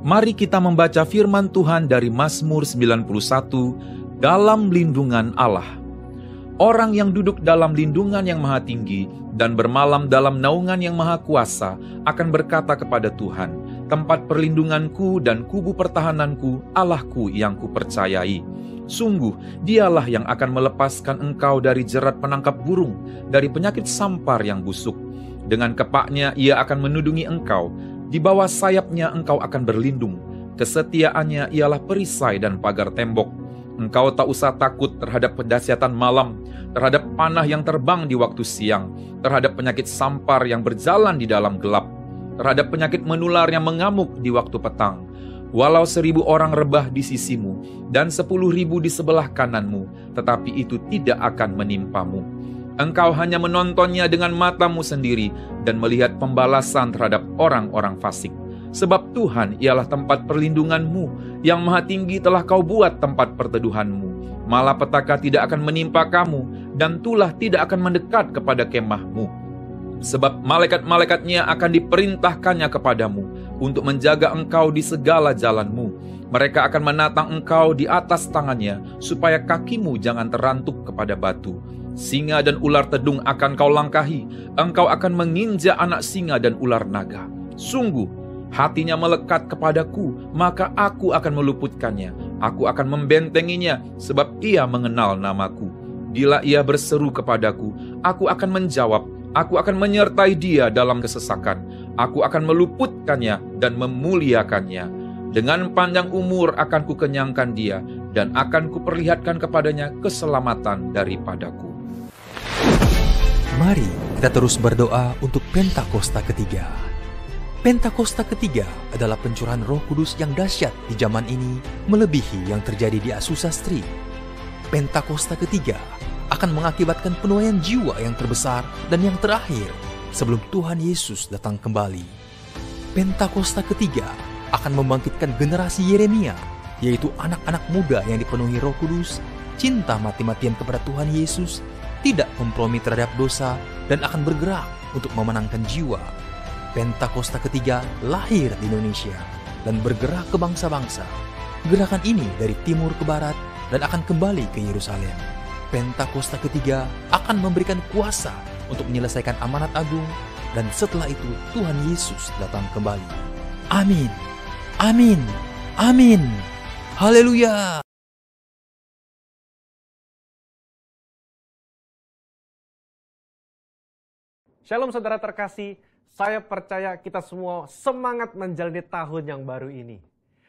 Mari kita membaca firman Tuhan dari Mazmur 91 dalam lindungan Allah. Orang yang duduk dalam lindungan yang maha tinggi dan bermalam dalam naungan yang maha kuasa akan berkata kepada Tuhan, tempat perlindunganku dan kubu pertahananku, Allahku yang kupercayai. Sungguh, dialah yang akan melepaskan engkau dari jerat penangkap burung, dari penyakit sampar yang busuk. Dengan kepaknya ia akan menudungi engkau, di bawah sayapnya engkau akan berlindung. Kesetiaannya ialah perisai dan pagar tembok. Engkau tak usah takut terhadap kedahsyatan malam, terhadap panah yang terbang di waktu siang, terhadap penyakit sampar yang berjalan di dalam gelap, terhadap penyakit menular yang mengamuk di waktu petang. Walau 1.000 orang rebah di sisimu dan 10.000 di sebelah kananmu, tetapi itu tidak akan menimpamu. Engkau hanya menontonnya dengan matamu sendiri dan melihat pembalasan terhadap orang-orang fasik. Sebab Tuhan ialah tempat perlindunganmu, yang maha tinggi telah kau buat tempat perteduhanmu. Malapetaka tidak akan menimpa kamu, dan tulah tidak akan mendekat kepada kemahmu. Sebab malaikat-malaikatnya akan diperintahkannya kepadamu, untuk menjaga engkau di segala jalanmu. Mereka akan menatang engkau di atas tangannya, supaya kakimu jangan terantuk kepada batu. Singa dan ular tedung akan kau langkahi, engkau akan menginjak anak singa dan ular naga. Sungguh, hatinya melekat kepadaku, maka aku akan meluputkannya. Aku akan membentenginya, sebab ia mengenal namaku. Bila ia berseru kepadaku, aku akan menjawab. Aku akan menyertai dia dalam kesesakan. Aku akan meluputkannya dan memuliakannya. Dengan panjang umur akan kukenyangkan dia, dan akan kuperlihatkan kepadanya keselamatan daripadaku. Mari kita terus berdoa untuk Pentakosta ketiga. Pentakosta ketiga adalah pencurahan Roh Kudus yang dahsyat di zaman ini, melebihi yang terjadi di Azusa Street. Pentakosta ketiga akan mengakibatkan penuaian jiwa yang terbesar dan yang terakhir sebelum Tuhan Yesus datang kembali. Pentakosta ketiga akan membangkitkan generasi Yeremia, yaitu anak-anak muda yang dipenuhi Roh Kudus, cinta mati-matian kepada Tuhan Yesus, tidak kompromi terhadap dosa, dan akan bergerak untuk memenangkan jiwa. Pentakosta ketiga lahir di Indonesia dan bergerak ke bangsa-bangsa. Gerakan ini dari timur ke barat dan akan kembali ke Yerusalem. Pentakosta ketiga akan memberikan kuasa untuk menyelesaikan amanat agung, dan setelah itu Tuhan Yesus datang kembali. Amin. Amin. Amin. Haleluya. Shalom saudara terkasih, saya percaya kita semua semangat menjalani tahun yang baru ini.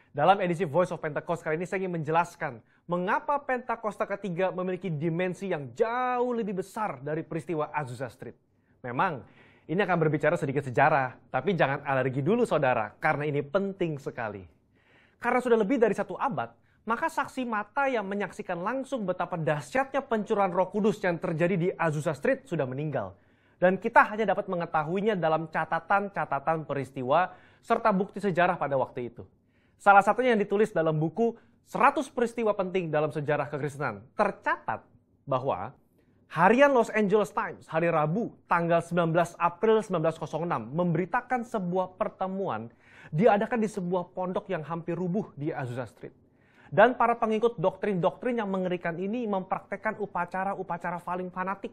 Dalam edisi Voice of Pentecost kali ini saya ingin menjelaskan mengapa Pentakosta ketiga memiliki dimensi yang jauh lebih besar dari peristiwa Azusa Street. Memang ini akan berbicara sedikit sejarah, tapi jangan alergi dulu saudara, karena ini penting sekali. Karena sudah lebih dari 1 abad, maka saksi mata yang menyaksikan langsung betapa dahsyatnya pencurahan Roh Kudus yang terjadi di Azusa Street sudah meninggal. Dan kita hanya dapat mengetahuinya dalam catatan-catatan peristiwa serta bukti sejarah pada waktu itu. Salah satunya yang ditulis dalam buku 100 peristiwa penting dalam sejarah kekristenan. Tercatat bahwa harian Los Angeles Times hari Rabu tanggal 19 April 1906 memberitakan sebuah pertemuan diadakan di sebuah pondok yang hampir rubuh di Azusa Street. Dan para pengikut doktrin-doktrin yang mengerikan ini mempraktekkan upacara-upacara paling fanatik,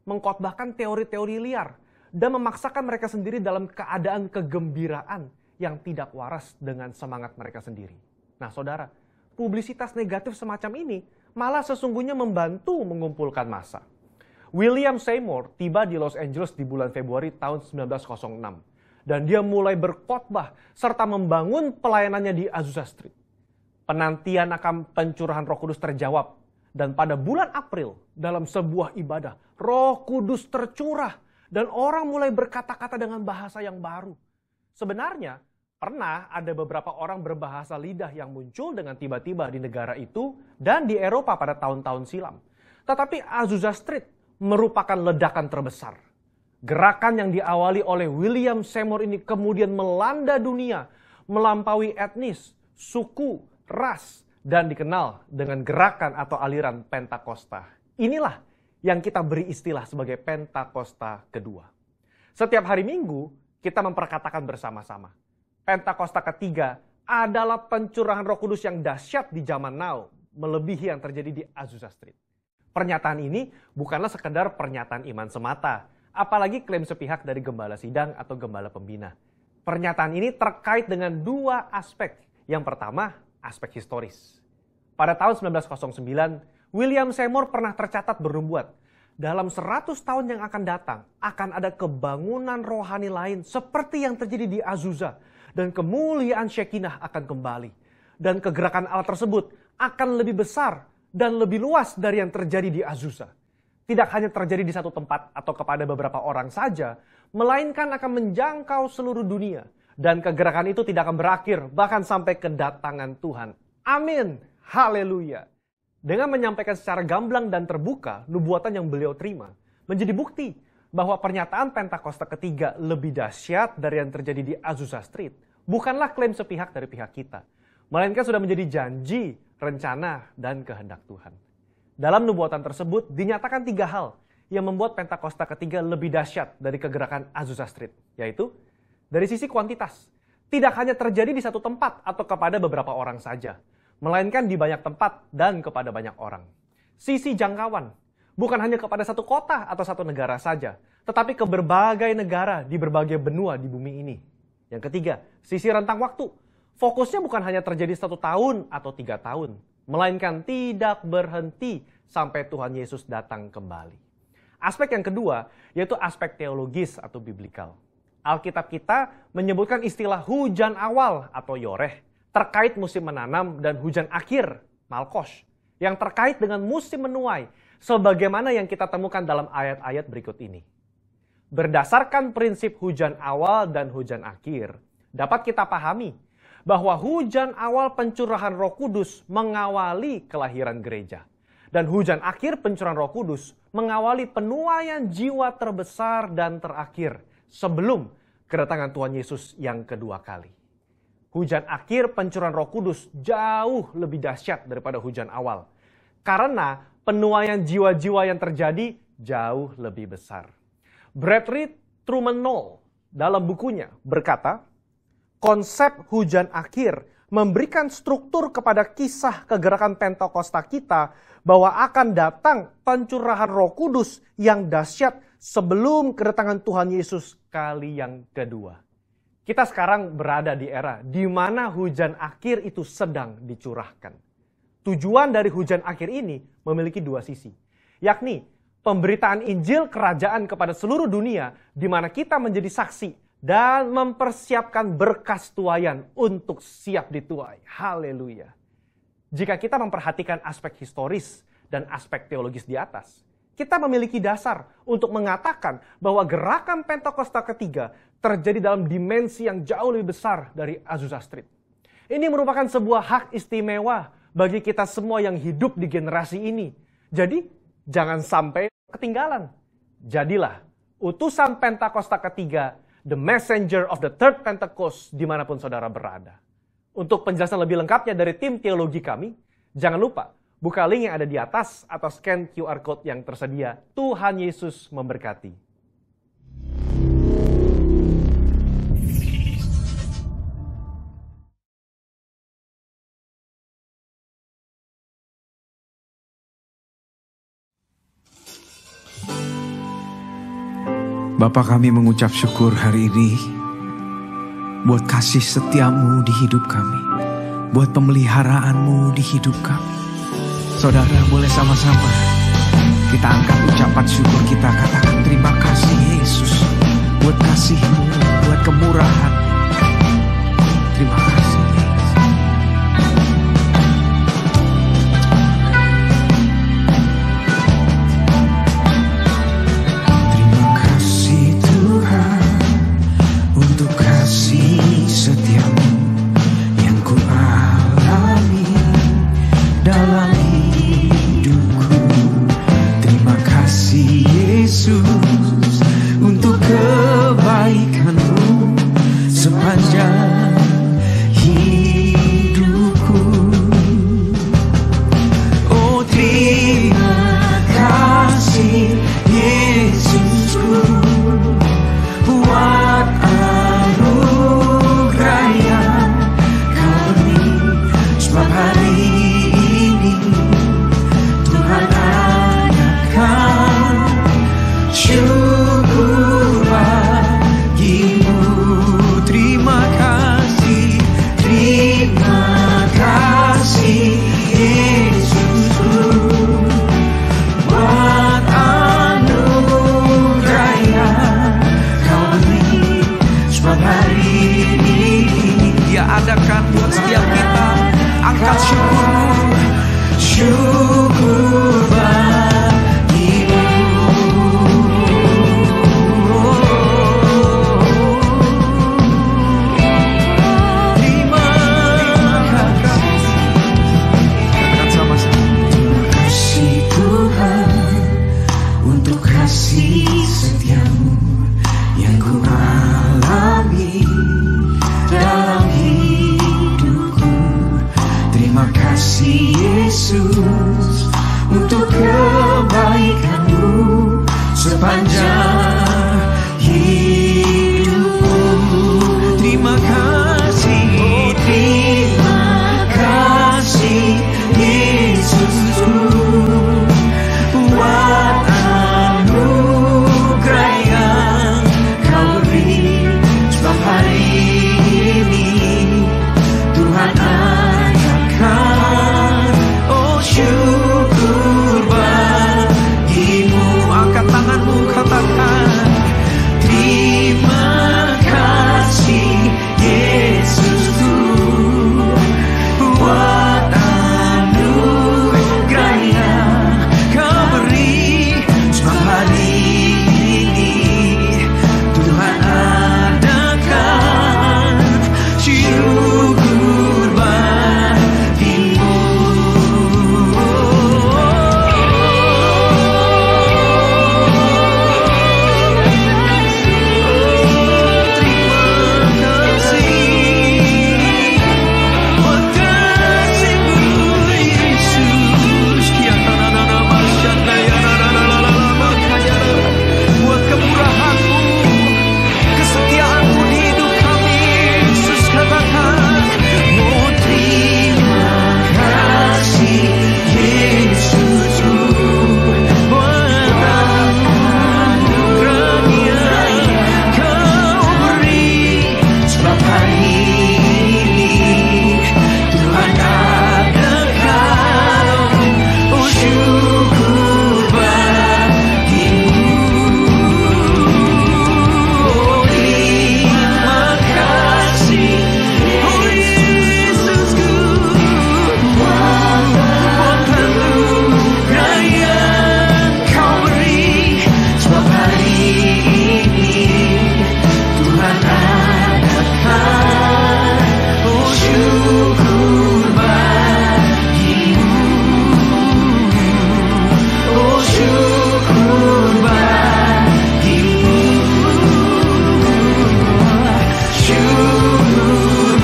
mengkhotbahkan teori-teori liar, dan memaksakan mereka sendiri dalam keadaan kegembiraan yang tidak waras dengan semangat mereka sendiri. Nah saudara, publisitas negatif semacam ini malah sesungguhnya membantu mengumpulkan massa. William Seymour tiba di Los Angeles di bulan Februari tahun 1906. Dan dia mulai berkhotbah serta membangun pelayanannya di Azusa Street. Penantian akan pencurahan Roh Kudus terjawab. Dan pada bulan April, dalam sebuah ibadah, Roh Kudus tercurah dan orang mulai berkata-kata dengan bahasa yang baru. Sebenarnya, pernah ada beberapa orang berbahasa lidah yang muncul dengan tiba-tiba di negara itu dan di Eropa pada tahun-tahun silam. Tetapi Azusa Street merupakan ledakan terbesar. Gerakan yang diawali oleh William Seymour ini kemudian melanda dunia, melampaui etnis, suku, ras, dan dikenal dengan gerakan atau aliran Pentakosta. Inilah yang kita beri istilah sebagai Pentakosta kedua. Setiap hari Minggu, kita memperkatakan bersama-sama, Pentakosta ketiga adalah pencurahan Roh Kudus yang dahsyat di zaman now, melebihi yang terjadi di Azusa Street. Pernyataan ini bukanlah sekedar pernyataan iman semata, apalagi klaim sepihak dari gembala sidang atau gembala pembina. Pernyataan ini terkait dengan dua aspek. Yang pertama, aspek historis. Pada tahun 1909, William Seymour pernah tercatat bernubuat, dalam 100 tahun yang akan datang, akan ada kebangunan rohani lain seperti yang terjadi di Azusa, dan kemuliaan Shekinah akan kembali. Dan kegerakan Allah tersebut akan lebih besar dan lebih luas dari yang terjadi di Azusa. Tidak hanya terjadi di satu tempat atau kepada beberapa orang saja, melainkan akan menjangkau seluruh dunia. Dan kegerakan itu tidak akan berakhir, bahkan sampai kedatangan Tuhan. Amin. Haleluya. Dengan menyampaikan secara gamblang dan terbuka nubuatan yang beliau terima, menjadi bukti bahwa pernyataan Pentakosta ketiga lebih dahsyat dari yang terjadi di Azusa Street, bukanlah klaim sepihak dari pihak kita, melainkan sudah menjadi janji, rencana, dan kehendak Tuhan. Dalam nubuatan tersebut dinyatakan 3 hal yang membuat Pentakosta ketiga lebih dahsyat dari kegerakan Azusa Street, yaitu dari sisi kuantitas, tidak hanya terjadi di satu tempat atau kepada beberapa orang saja, melainkan di banyak tempat dan kepada banyak orang. Sisi jangkauan, bukan hanya kepada satu kota atau satu negara saja, tetapi ke berbagai negara di berbagai benua di bumi ini. Yang ketiga, sisi rentang waktu. Fokusnya bukan hanya terjadi 1 tahun atau 3 tahun, melainkan tidak berhenti sampai Tuhan Yesus datang kembali. Aspek yang kedua, yaitu aspek teologis atau biblikal. Alkitab kita menyebutkan istilah hujan awal atau yoreh, terkait musim menanam, dan hujan akhir, malkos, yang terkait dengan musim menuai, sebagaimana yang kita temukan dalam ayat-ayat berikut ini. Berdasarkan prinsip hujan awal dan hujan akhir, dapat kita pahami bahwa hujan awal pencurahan Roh Kudus mengawali kelahiran gereja, dan hujan akhir pencurahan Roh Kudus mengawali penuaian jiwa terbesar dan terakhir sebelum kedatangan Tuhan Yesus yang kedua kali. Hujan akhir pencurahan Roh Kudus jauh lebih dahsyat daripada hujan awal, karena penuaian jiwa-jiwa yang terjadi jauh lebih besar. Bradley Truman Knoll dalam bukunya berkata, konsep hujan akhir memberikan struktur kepada kisah kegerakan Pentakosta kita bahwa akan datang pencurahan Roh Kudus yang dahsyat sebelum kedatangan Tuhan Yesus kali yang kedua. Kita sekarang berada di era di mana hujan akhir itu sedang dicurahkan. Tujuan dari hujan akhir ini memiliki 2 sisi, yakni pemberitaan Injil Kerajaan kepada seluruh dunia di mana kita menjadi saksi dan mempersiapkan berkas tuaian untuk siap dituai. Haleluya. Jika kita memperhatikan aspek historis dan aspek teologis di atas, kita memiliki dasar untuk mengatakan bahwa gerakan Pentakosta ketiga terjadi dalam dimensi yang jauh lebih besar dari Azusa Street. Ini merupakan sebuah hak istimewa bagi kita semua yang hidup di generasi ini. Jadi, jangan sampai ketinggalan. Jadilah utusan Pentakosta ketiga, the messenger of the third Pentecost, dimanapun saudara berada. Untuk penjelasan lebih lengkapnya dari tim teologi kami, jangan lupa buka link yang ada di atas atau scan QR Code yang tersedia. Tuhan Yesus memberkati. Bapa, kami mengucap syukur hari ini buat kasih setiamu di hidup kami, buat pemeliharaanmu di hidup kami. Saudara, boleh sama-sama kita angkat ucapan syukur kita, katakan terima kasih Yesus buat kasih-Mu, buat kemurahan. Terima kasih Yesus. Terima kasih Tuhan untuk kasih setiamu yang ku alami dalam hidupku. Terima kasih Yesus untuk kebaikan-Mu sepanjang hidupku. Dia adakan buat setiap kita. Angkat syukurmu, syukur bagimu. Terima kasih. Katakan sama-sama. Terima kasih Tuhan untuk kasih setiamu yang ku alami dalam hidupku. Terima kasih Yesus untuk kebaikanmu sepanjang hidupku. Terima kasih, terima kasih Yesusku buat anugerah yang kau beri. Sebab hari ini Tuhan adakan, oh syukur bagimu. Angkat tanganmu, katakan terima kasih Yesusku buat anugerah yang kau beri. Sebab hari ini Tuhan adakan syukur bagimu. Buat kemurahan-Mu, kesetiaan-Mu di hidup kami, Yesus, katakan, oh terima kasih Yesus buat anugerah yang kau beri. Sebab hari ini Tuhan adakan, oh syukur bagimu. Oh terima kasih, oh Yesusku buat anugerah yang kau beri. Sebab hari ini Tuhan adakan, oh syukur bagimu. Oh syukur bagimu. Syukur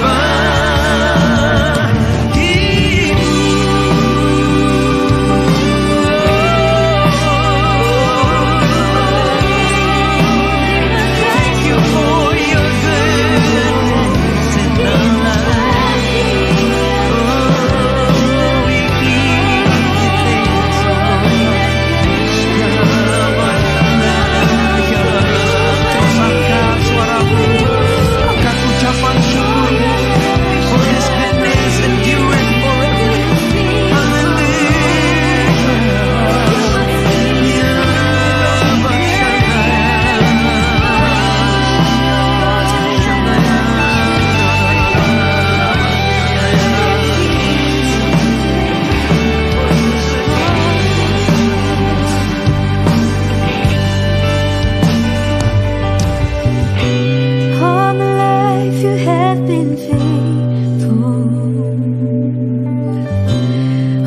Thank you for your goodness in our life. Oh, we give you thanks, Terus angkat suaramu, angkat ucapan syukurmu, for His goodness endureth forever. All my life you have been faithful.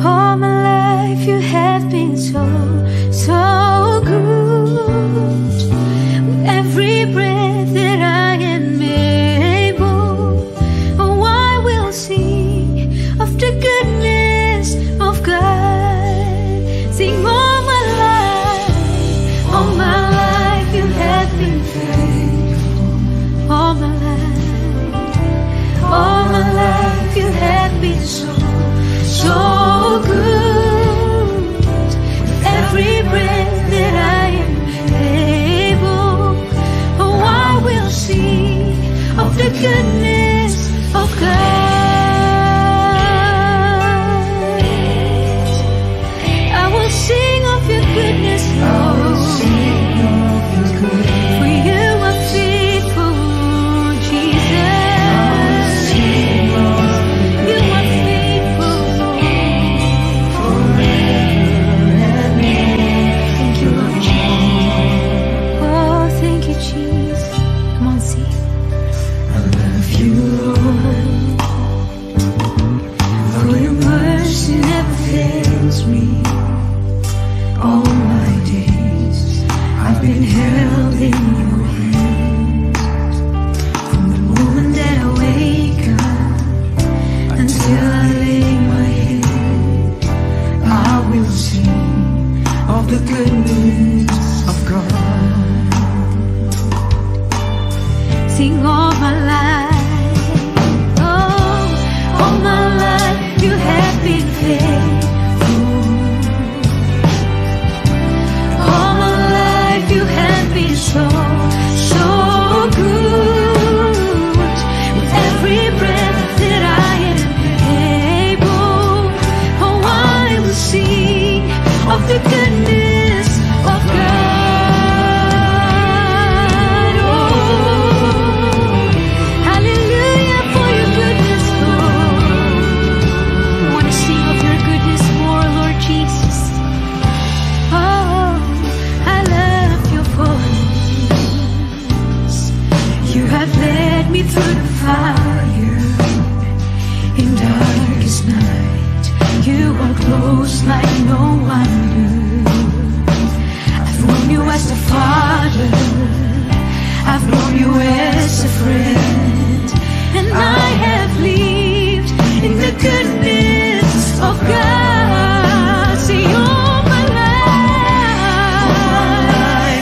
All my life you have been so, so good. With every breath that I am able, oh, I will sing of the goodness of God. Sing all my life you have been faithful. All my life you have been so, so good. With every breath that I am able, oh, I will sing of the goodness of God. I will sing of your goodness, Lord. For you are faithful, Jesus. life. Oh, all my life you have been faithful. All my life you have been so good. With every breath that I am able, oh, I will sing of the goodness of God. Oh, hallelujah for your goodness, Lord. I want to sing of your goodness more, Lord Jesus. Oh, I love your voice. You have led me through the fire in darkest night. You are close like no one knew. I've known you as a father, I've known you as a friend, and I have lived in the goodness of God. See, all my life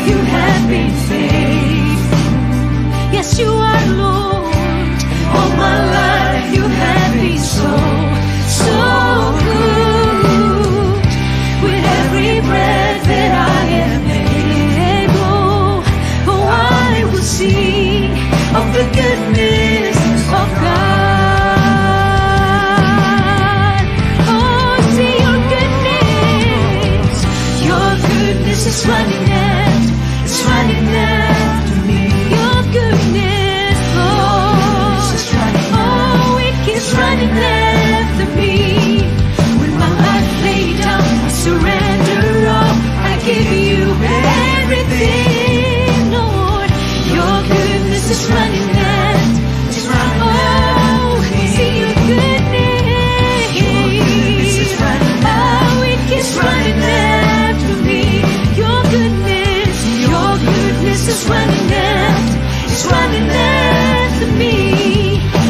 you have been faithful. Yes, you are, Lord. All my life you have been so good. With every breath that I am able, oh, I will sing of the goodness of God. Oh, see your goodness. Your goodness is running after me. Your goodness, Lord. Oh, it keeps running after me. When my life laid down, I surrender all. I give you everything, Lord. Your goodness is running after. Oh, see your goodness. Your goodness is running after. Oh, it keeps running after me. Your goodness is running after. It's running after me.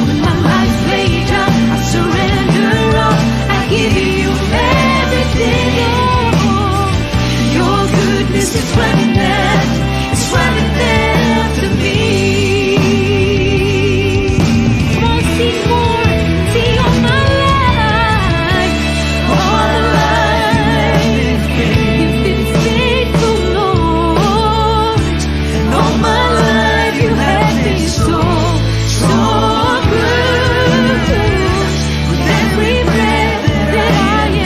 When my life laid down, I surrender all. I give you everything. Your goodness is running after. It's running after me. Come on, sing more. Sing all my life. All my life. You've been faithful, Lord. All my life you have been so good. With every breath that I am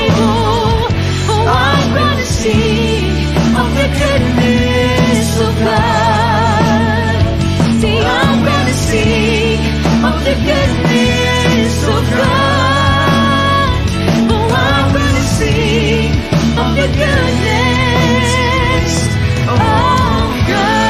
able, oh, I'm gonna sing of the goodness of God. See, I'm gonna sing of the goodness of God. Oh, I'm gonna sing of the goodness of God.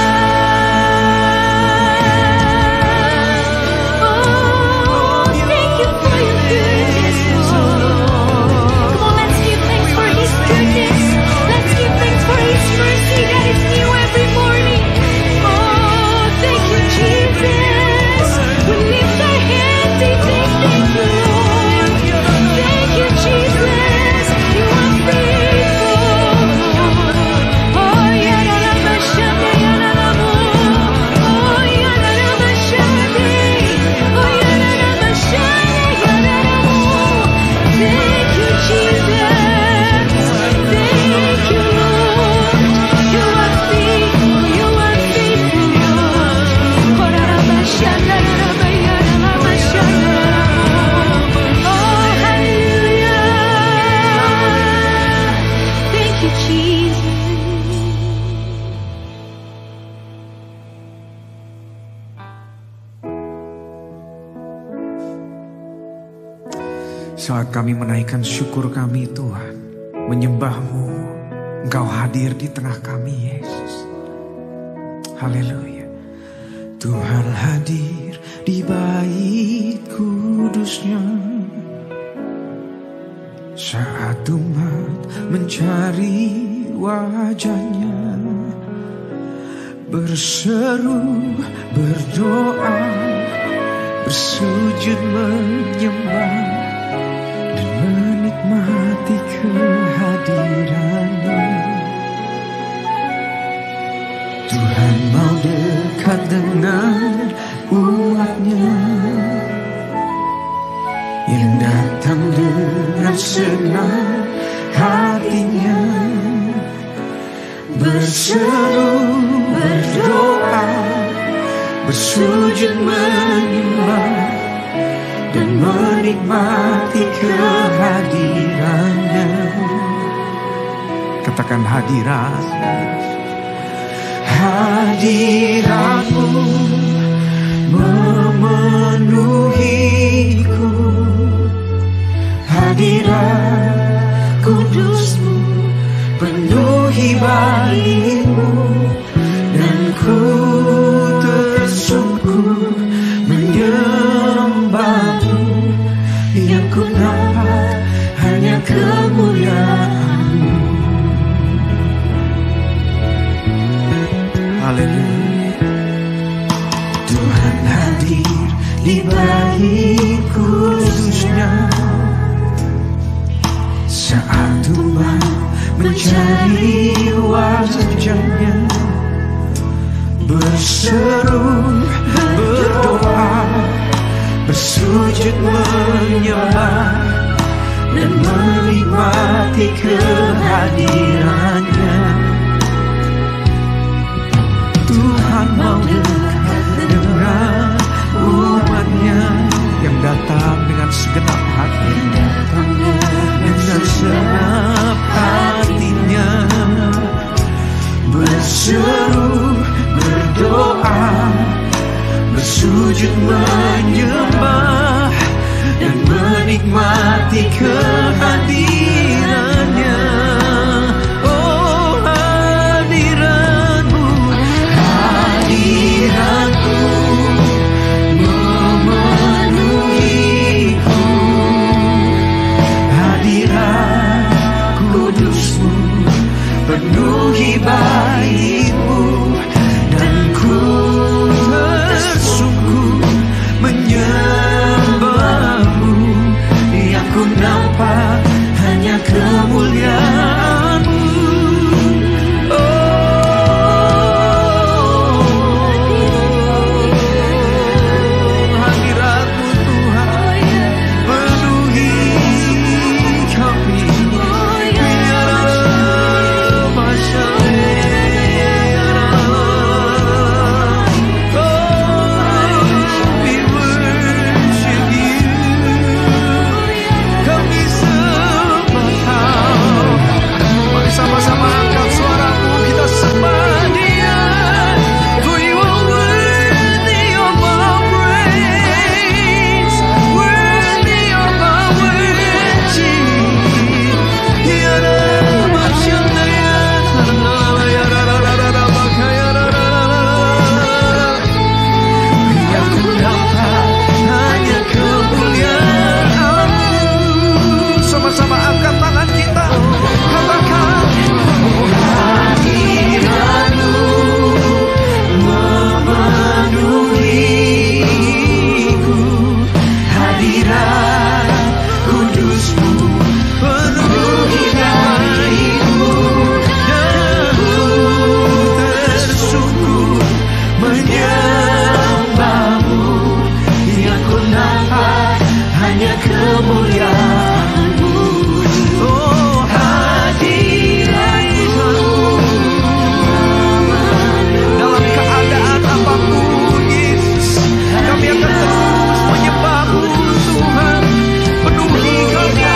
Oh, thank you for your goodness, Lord. Come on, let's give thanks for His goodness. Let's give thanks for His mercy that is new every morning. Oh, thank you, Jesus. We lift our hands and say thank you, Lord. Thank you, Jesus. You are faithful. Oh, yarabashande, yarabo. Oh, yarabashande. Oh, yarabashande, yarabo. Thank you, Jesus. Thank you, Lord. You are faithful. You are faithful, Lord. Oh, yarabashande, yarabo, yarabashande, yarabo. Oh, hallelujah. Thank you, Jesus. Saat kami menaikkan syukur kami Tuhan, menyembah-Mu, Engkau hadir di tengah kami Yesus. Haleluya. Tuhan hadir di bait kudusnya. Saat umat mencari wajahnya, berseru, berdoa, bersujud menyembah, dan menikmati kehadirannya. Tuhan mau dekat dengan dengan senang hatinya, berseru, berdoa, bersujud menyembah, dan menikmati kehadirannya. Katakan hadirat. Hadiratmu memenuhiku, hadirat kudusmu penuhi baitmu, dan ku tersungkur menyembahmu, yang ku nampak hanya kemuliaan-Mu. Haleluya. Tuhan hadir di bait kudusnya, saat umat mencari wajahnya, berseru, berdoa, bersujud menyembah, dan menikmati kehadirannya. Tuhan mau dekat dengan umatnya yang datang dengan segenap hati, dengan segenap hatinya, berseru, berdoa, bersujud menyembah, dan menikmati kehadirannya. Oh, hadirat-Mu, hadirat-Mu memenuhiku, hadirat kudus-Mu penuhi bait-Mu, dan ku tersungkur menyembah-Mu, yang ku nampak hanya kemuliaan-Mu. Hadirat-Mu Tuhan penuhi kami. Sama-sama angkat suaramu, kita sembah Dia. For you are worthy of our praise, worthy of our worship. Yang ku dapat hanya kemuliaan-Mu. Sama-sama angkat tangan kita, katakan, oh, hadirat-Mu memenuhiku, hadirat kudus-Mu penuhi bait-Mu, dan ku tersungkur menyembah-Mu, yang ku nampak hanya kemuliaan-Mu. Oh, hadirat-Mu dalam keadaan apapun, Yesus, kami akan terus menyembah-Mu Tuhan. Penuhi kami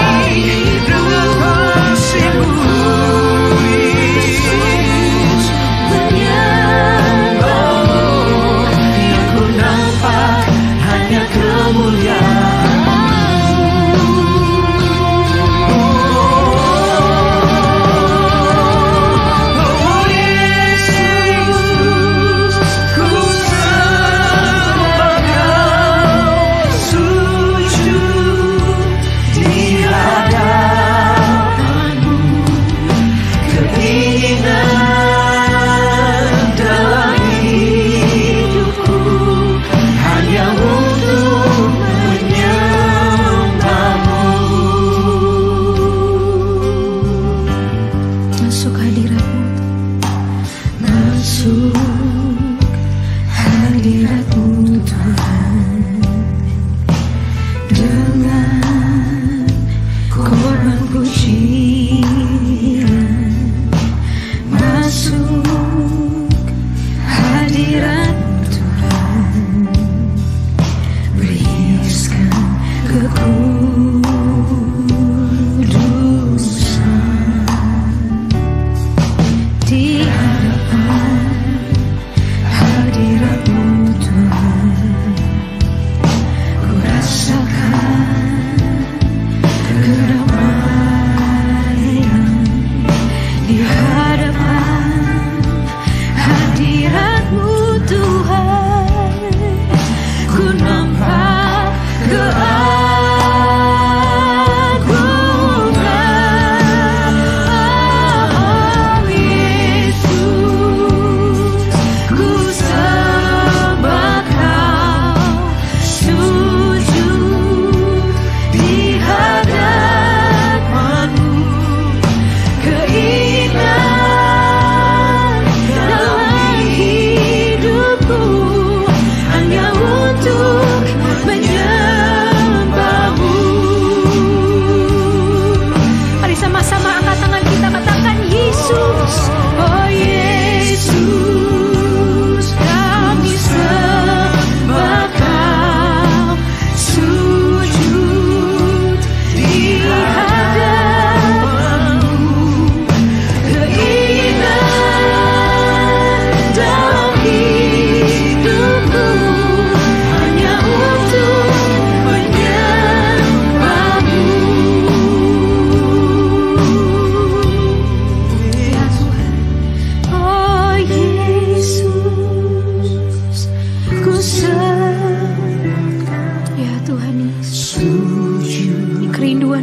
dengan kasih-Mu, Yesus. Oh, yang ku nampak hanya kemuliaan-Mu. Oh, Yesus, ku sembah Kau, sujud di hadapan-Mu, keinginan dalam hidupku hanya untuk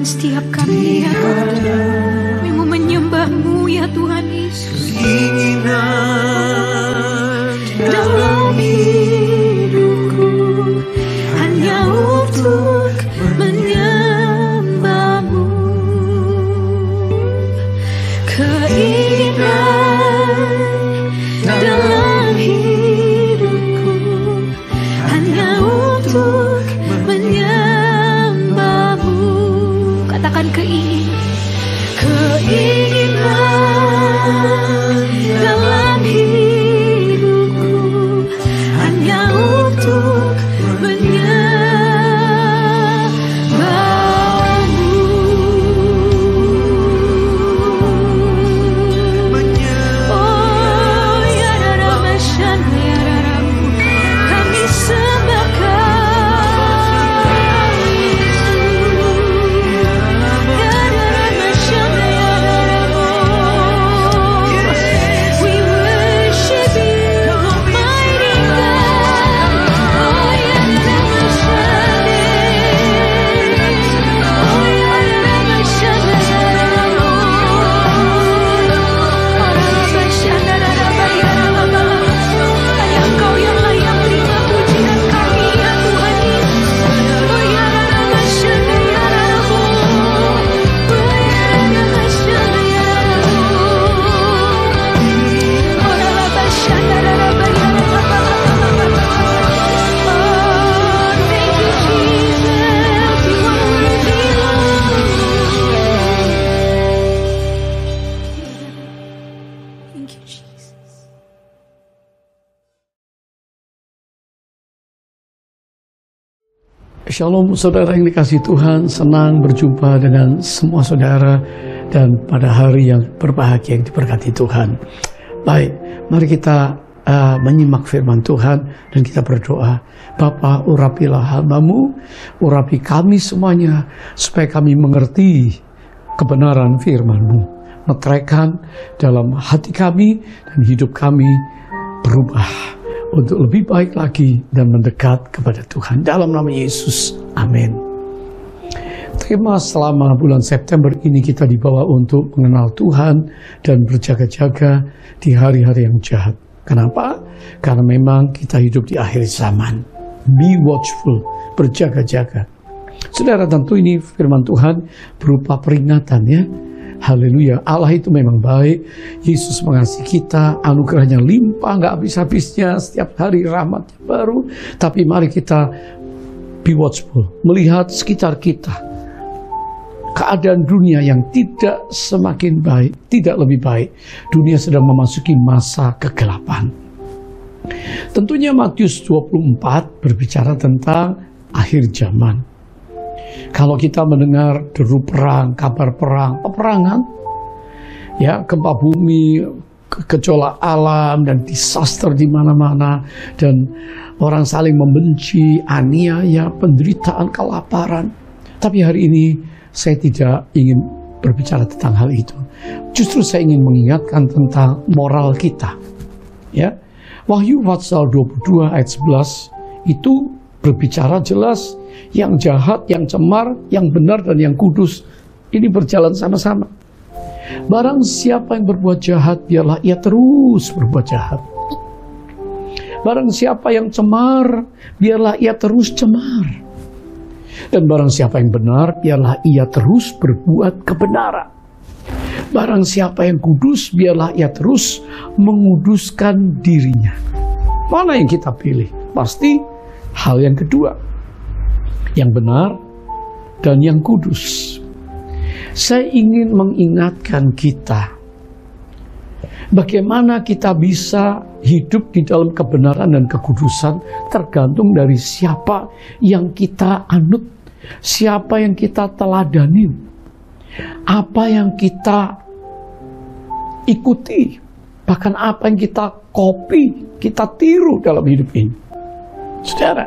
Tuhan setiap kami ya. Kami mau menyembah-Mu ya Tuhan Yesus. Dalam hidupku hanya untuk menyembah-Mu. Keinginan dalam hidupku hanya untuk menyembah-Mu. Katakan keinginan dalam hidupku hanya untuk menyembah-Mu. Oh ya Rama Shana ya Rama, kami sembahkan ya Rama Shana ya Rama. We worship you, Almighty God. Oh ya Rama Shana, oh ya Rama Shana ya Rama. Oh Rama Shana Rama ya Rama. Hanya Engkau yang layak terima pujian kami ya Tuhan Yesus. Oh ya Rama Shana ya Rama. Oh ya Rama Shana ya Rama. Oh Rama Shana Rama ya Rama. Oh thank you Jesus, you are worthy Lord. Thank you Jesus. Shalom saudara yang dikasihi Tuhan, senang berjumpa dengan semua saudara dan pada hari yang berbahagia yang diberkati Tuhan. Baik, mari kita menyimak firman Tuhan dan kita berdoa. Bapa, urapilah hamba-Mu, urapi kami semuanya supaya kami mengerti kebenaran firman-Mu, meteraikan dalam hati kami dan hidup kami berubah untuk lebih baik lagi dan mendekat kepada Tuhan. Dalam nama Yesus, amin. Terima selama bulan September ini kita dibawa untuk mengenal Tuhan dan berjaga-jaga di hari-hari yang jahat. Kenapa? Karena memang kita hidup di akhir zaman. Be watchful, berjaga-jaga. Saudara, tentu ini firman Tuhan berupa peringatan ya. Haleluya, Allah itu memang baik. Yesus mengasihi kita, anugerahnya limpah, nggak habis-habisnya, setiap hari rahmatnya baru. Tapi mari kita be watchful, melihat sekitar kita. Keadaan dunia yang tidak semakin baik, tidak lebih baik. Dunia sedang memasuki masa kegelapan. Tentunya Matius 24 berbicara tentang akhir zaman. Kalau kita mendengar deru perang, kabar perang, peperangan, ya, gempa bumi, gejolak alam dan disaster di mana-mana, dan orang saling membenci, aniaya, penderitaan, kelaparan. Tapi hari ini saya tidak ingin berbicara tentang hal itu. Justru saya ingin mengingatkan tentang moral kita. Ya, Wahyu pasal 22 ayat 11 itu berbicara jelas, yang jahat, yang cemar, yang benar, dan yang kudus ini berjalan sama-sama. Barang siapa yang berbuat jahat, biarlah ia terus berbuat jahat. Barang siapa yang cemar, biarlah ia terus cemar. Dan barang siapa yang benar, biarlah ia terus berbuat kebenaran. Barang siapa yang kudus, biarlah ia terus menguduskan dirinya. Mana yang kita pilih? Pasti hal yang kedua, yang benar dan yang kudus. Saya ingin mengingatkan kita, bagaimana kita bisa hidup di dalam kebenaran dan kekudusan tergantung dari siapa yang kita anut, siapa yang kita teladani, apa yang kita ikuti, bahkan apa yang kita copy, kita tiru dalam hidup ini. Saudara,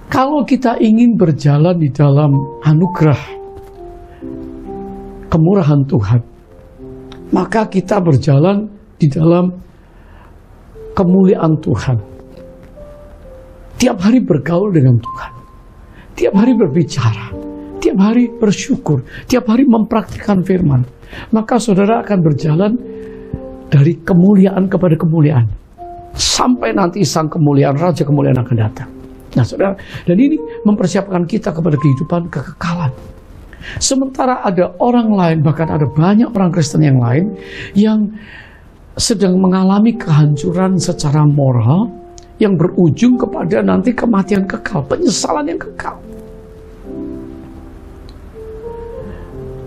kalau kita ingin berjalan di dalam anugerah kemurahan Tuhan, maka kita berjalan di dalam kemuliaan Tuhan. Tiap hari bergaul dengan Tuhan. tiap hari berbicara, tiap hari bersyukur, tiap hari mempraktikkan firman, maka saudara akan berjalan dari kemuliaan kepada kemuliaan, sampai nanti sang kemuliaan, Raja kemuliaan akan datang. Nah saudara, dan ini mempersiapkan kita kepada kehidupan kekekalan. Sementara ada orang lain, bahkan ada banyak orang Kristen yang lain, yang sedang mengalami kehancuran secara moral, yang berujung kepada nanti kematian kekal, penyesalan yang kekal.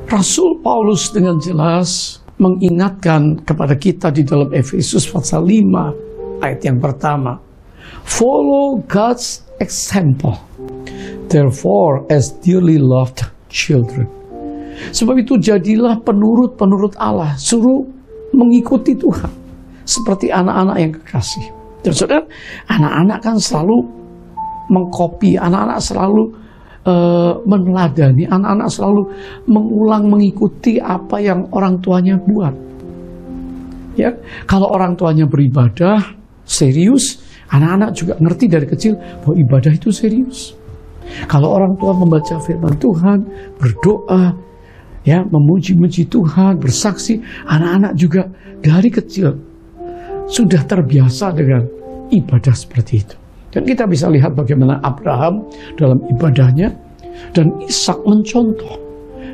Rasul Paulus dengan jelas mengingatkan kepada kita di dalam Efesus pasal 5 ayat yang pertama. Follow God's example, therefore as dearly loved children. Sebab itu jadilah penurut-penurut Allah, suruh mengikuti Tuhan seperti anak-anak yang kekasih. Dan saudara, anak-anak kan selalu mengkopi, anak-anak selalu meneladani, anak-anak selalu mengulang, mengikuti apa yang orang tuanya buat. Ya, kalau orang tuanya beribadah serius, anak-anak juga ngerti dari kecil bahwa ibadah itu serius. Kalau orang tua membaca firman Tuhan, berdoa, ya, memuji-muji Tuhan, bersaksi, anak-anak juga dari kecil sudah terbiasa dengan ibadah seperti itu. Dan kita bisa lihat bagaimana Abraham dalam ibadahnya, dan Ishak mencontoh.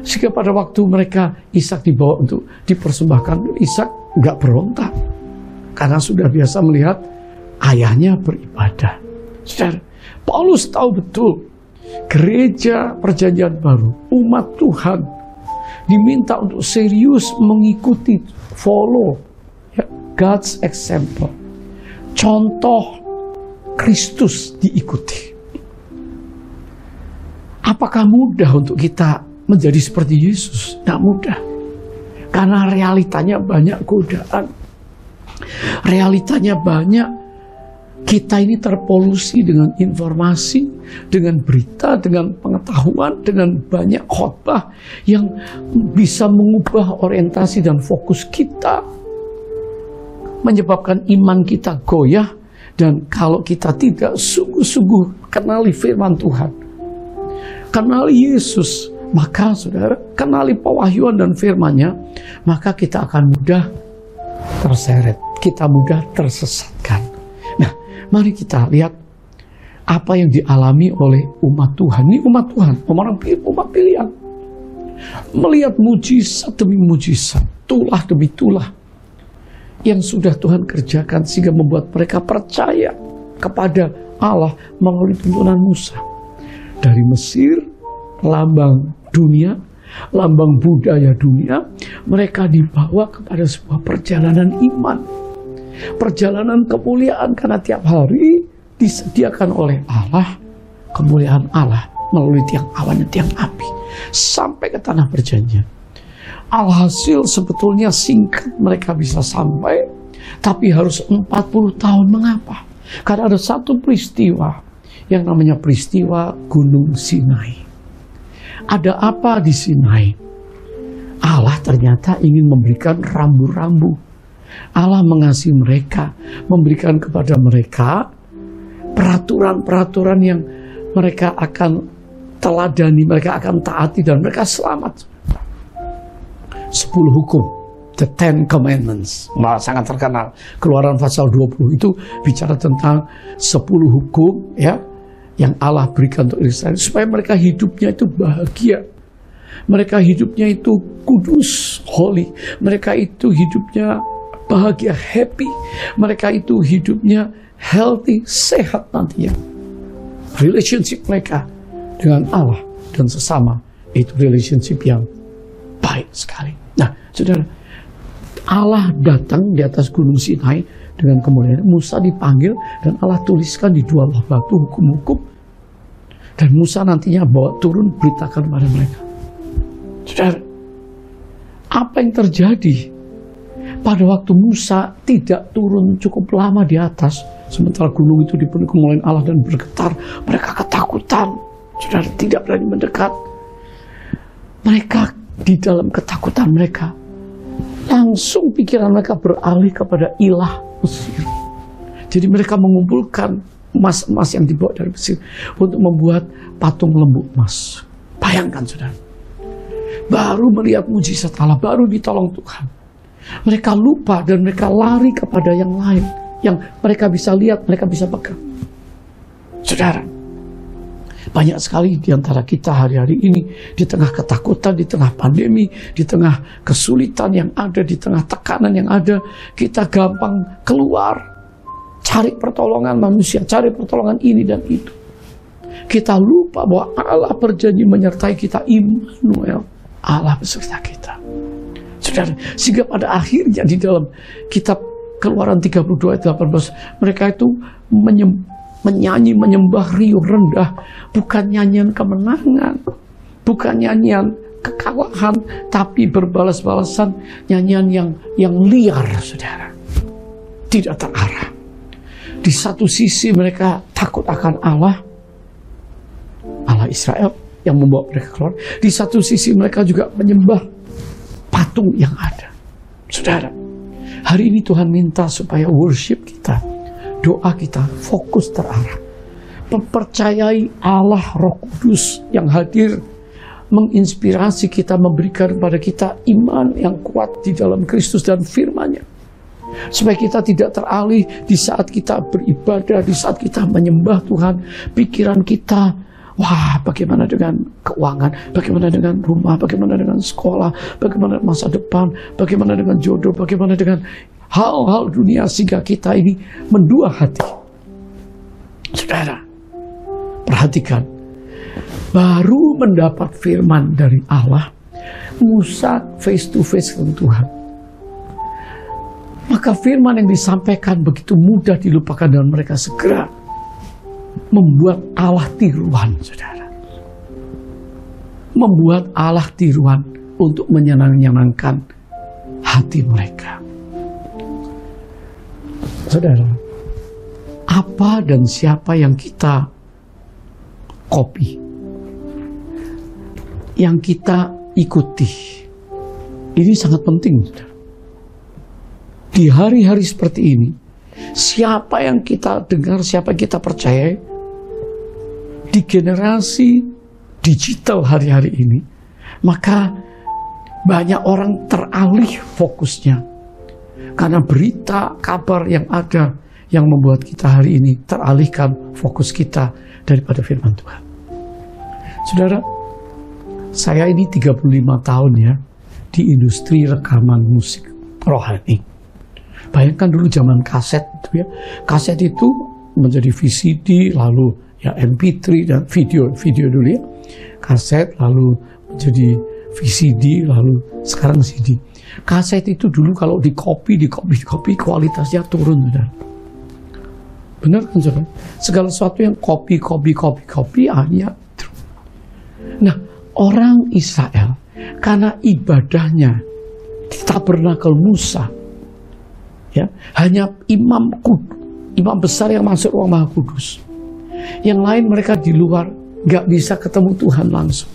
Sehingga pada waktu mereka, Ishak dibawa untuk dipersembahkan, Ishak nggak berontak, karena sudah biasa melihat ayahnya beribadah. Saudara, Paulus tahu betul, gereja perjanjian baru, umat Tuhan, diminta untuk serius mengikuti, follow, ya, God's example. Contoh Kristus diikuti. Apakah mudah untuk kita menjadi seperti Yesus? Tidak mudah. Karena realitanya banyak godaan. Realitanya banyak. Kita ini terpolusi dengan informasi, dengan berita, dengan pengetahuan, dengan banyak khotbah yang bisa mengubah orientasi dan fokus kita, menyebabkan iman kita goyah. Dan kalau kita tidak sungguh-sungguh kenali firman Tuhan, kenali Yesus, maka saudara, kenali pewahyuan dan firman-Nya, maka kita akan mudah terseret, kita mudah tersesatkan. Nah, mari kita lihat apa yang dialami oleh umat Tuhan. Ini umat Tuhan, umat pilihan. Melihat mujizat demi mujizat, tulah demi tulah yang sudah Tuhan kerjakan, sehingga membuat mereka percaya kepada Allah melalui tuntunan Musa. Dari Mesir, lambang dunia, lambang budaya dunia, mereka dibawa kepada sebuah perjalanan iman, perjalanan kemuliaan, karena tiap hari disediakan oleh Allah kemuliaan Allah melalui tiang awan dan tiang api sampai ke tanah perjanjian. Alhasil sebetulnya singkat mereka bisa sampai, tapi harus 40 tahun. Mengapa? Karena ada satu peristiwa yang namanya peristiwa Gunung Sinai. Ada apa di Sinai? Allah ternyata ingin memberikan rambu-rambu. Allah mengasihi mereka, memberikan kepada mereka peraturan-peraturan yang mereka akan teladani, mereka akan taati, dan mereka selamat. 10 hukum, the 10 commandments, malah sangat terkenal. Keluaran pasal 20 itu bicara tentang 10 hukum, ya, yang Allah berikan untuk Israel, supaya mereka hidupnya itu bahagia, mereka hidupnya itu kudus, holy, mereka itu hidupnya bahagia, happy, mereka itu hidupnya healthy, sehat nantinya. Relationship mereka dengan Allah dan sesama itu relationship yang baik sekali. Nah, saudara, Allah datang di atas Gunung Sinai dengan kemuliaan. Musa dipanggil dan Allah tuliskan di 2 loh batu hukum-hukum. Dan Musa nantinya bawa turun, beritakan kepada mereka. Saudara, apa yang terjadi pada waktu Musa tidak turun cukup lama di atas, sementara gunung itu dipenuhi kemuliaan Allah dan bergetar, mereka ketakutan. Saudara, tidak berani mendekat. Mereka di dalam ketakutan mereka, langsung pikiran mereka beralih kepada ilah Mesir. Jadi mereka mengumpulkan emas-emas yang dibawa dari Mesir untuk membuat patung lembu emas. Bayangkan saudara, baru melihat mujizat Allah, baru ditolong Tuhan, mereka lupa dan mereka lari kepada yang lain yang mereka bisa lihat, mereka bisa pegang. Saudara, banyak sekali di antara kita hari-hari ini, di tengah ketakutan, di tengah pandemi, di tengah kesulitan yang ada, di tengah tekanan yang ada, kita gampang keluar, cari pertolongan manusia, cari pertolongan ini dan itu. Kita lupa bahwa Allah berjanji menyertai kita, Immanuel, Allah beserta kita. Saudara, sehingga pada akhirnya di dalam kitab Keluaran 32 ayat 18, mereka itu menyanyi, menyembah riuh rendah, bukan nyanyian kemenangan, bukan nyanyian kekalahan, tapi berbalas-balasan nyanyian yang liar, saudara, tidak terarah. Di satu sisi mereka takut akan Allah Israel yang membawa mereka keluar. Di satu sisi mereka juga menyembah patung yang ada. Saudara, hari ini Tuhan minta supaya worship kita, doa kita fokus terarah, mempercayai Allah Roh Kudus yang hadir, menginspirasi kita, memberikan kepada kita iman yang kuat di dalam Kristus dan firman-Nya, supaya kita tidak teralih di saat kita beribadah, di saat kita menyembah Tuhan. Pikiran kita, wah, bagaimana dengan keuangan, bagaimana dengan rumah, bagaimana dengan sekolah, bagaimana masa depan, bagaimana dengan jodoh, bagaimana dengan hal-hal dunia, sehingga kita ini mendua hati. Saudara, perhatikan, baru mendapat firman dari Allah, Musa face to face dengan Tuhan. Maka firman yang disampaikan begitu mudah dilupakan dan mereka segera membuat Allah tiruan, saudara. Membuat Allah tiruan untuk menyenangkan hati mereka. Saudara, apa dan siapa yang kita copy, yang kita ikuti, ini sangat penting, saudara. Di hari-hari seperti ini, siapa yang kita dengar, siapa yang kita percayai, di generasi digital hari-hari ini, maka banyak orang teralih fokusnya karena berita, kabar yang ada yang membuat kita hari ini teralihkan fokus kita daripada firman Tuhan. Saudara, saya ini 35 tahun ya di industri rekaman musik rohani. Bayangkan dulu zaman kaset itu ya. Kaset itu menjadi VCD, lalu ya MP3 dan video dulu ya. Kaset lalu menjadi VCD, lalu sekarang CD. Kaset itu dulu kalau di copy kualitasnya turun, benar. Benar kan, saudara? Segala sesuatu yang copy akhirnya turun. Nah, orang Israel karena ibadahnya di tabernakel Musa, ya, hanya imam besar yang masuk ruang Maha Kudus. Yang lain mereka di luar, gak bisa ketemu Tuhan langsung.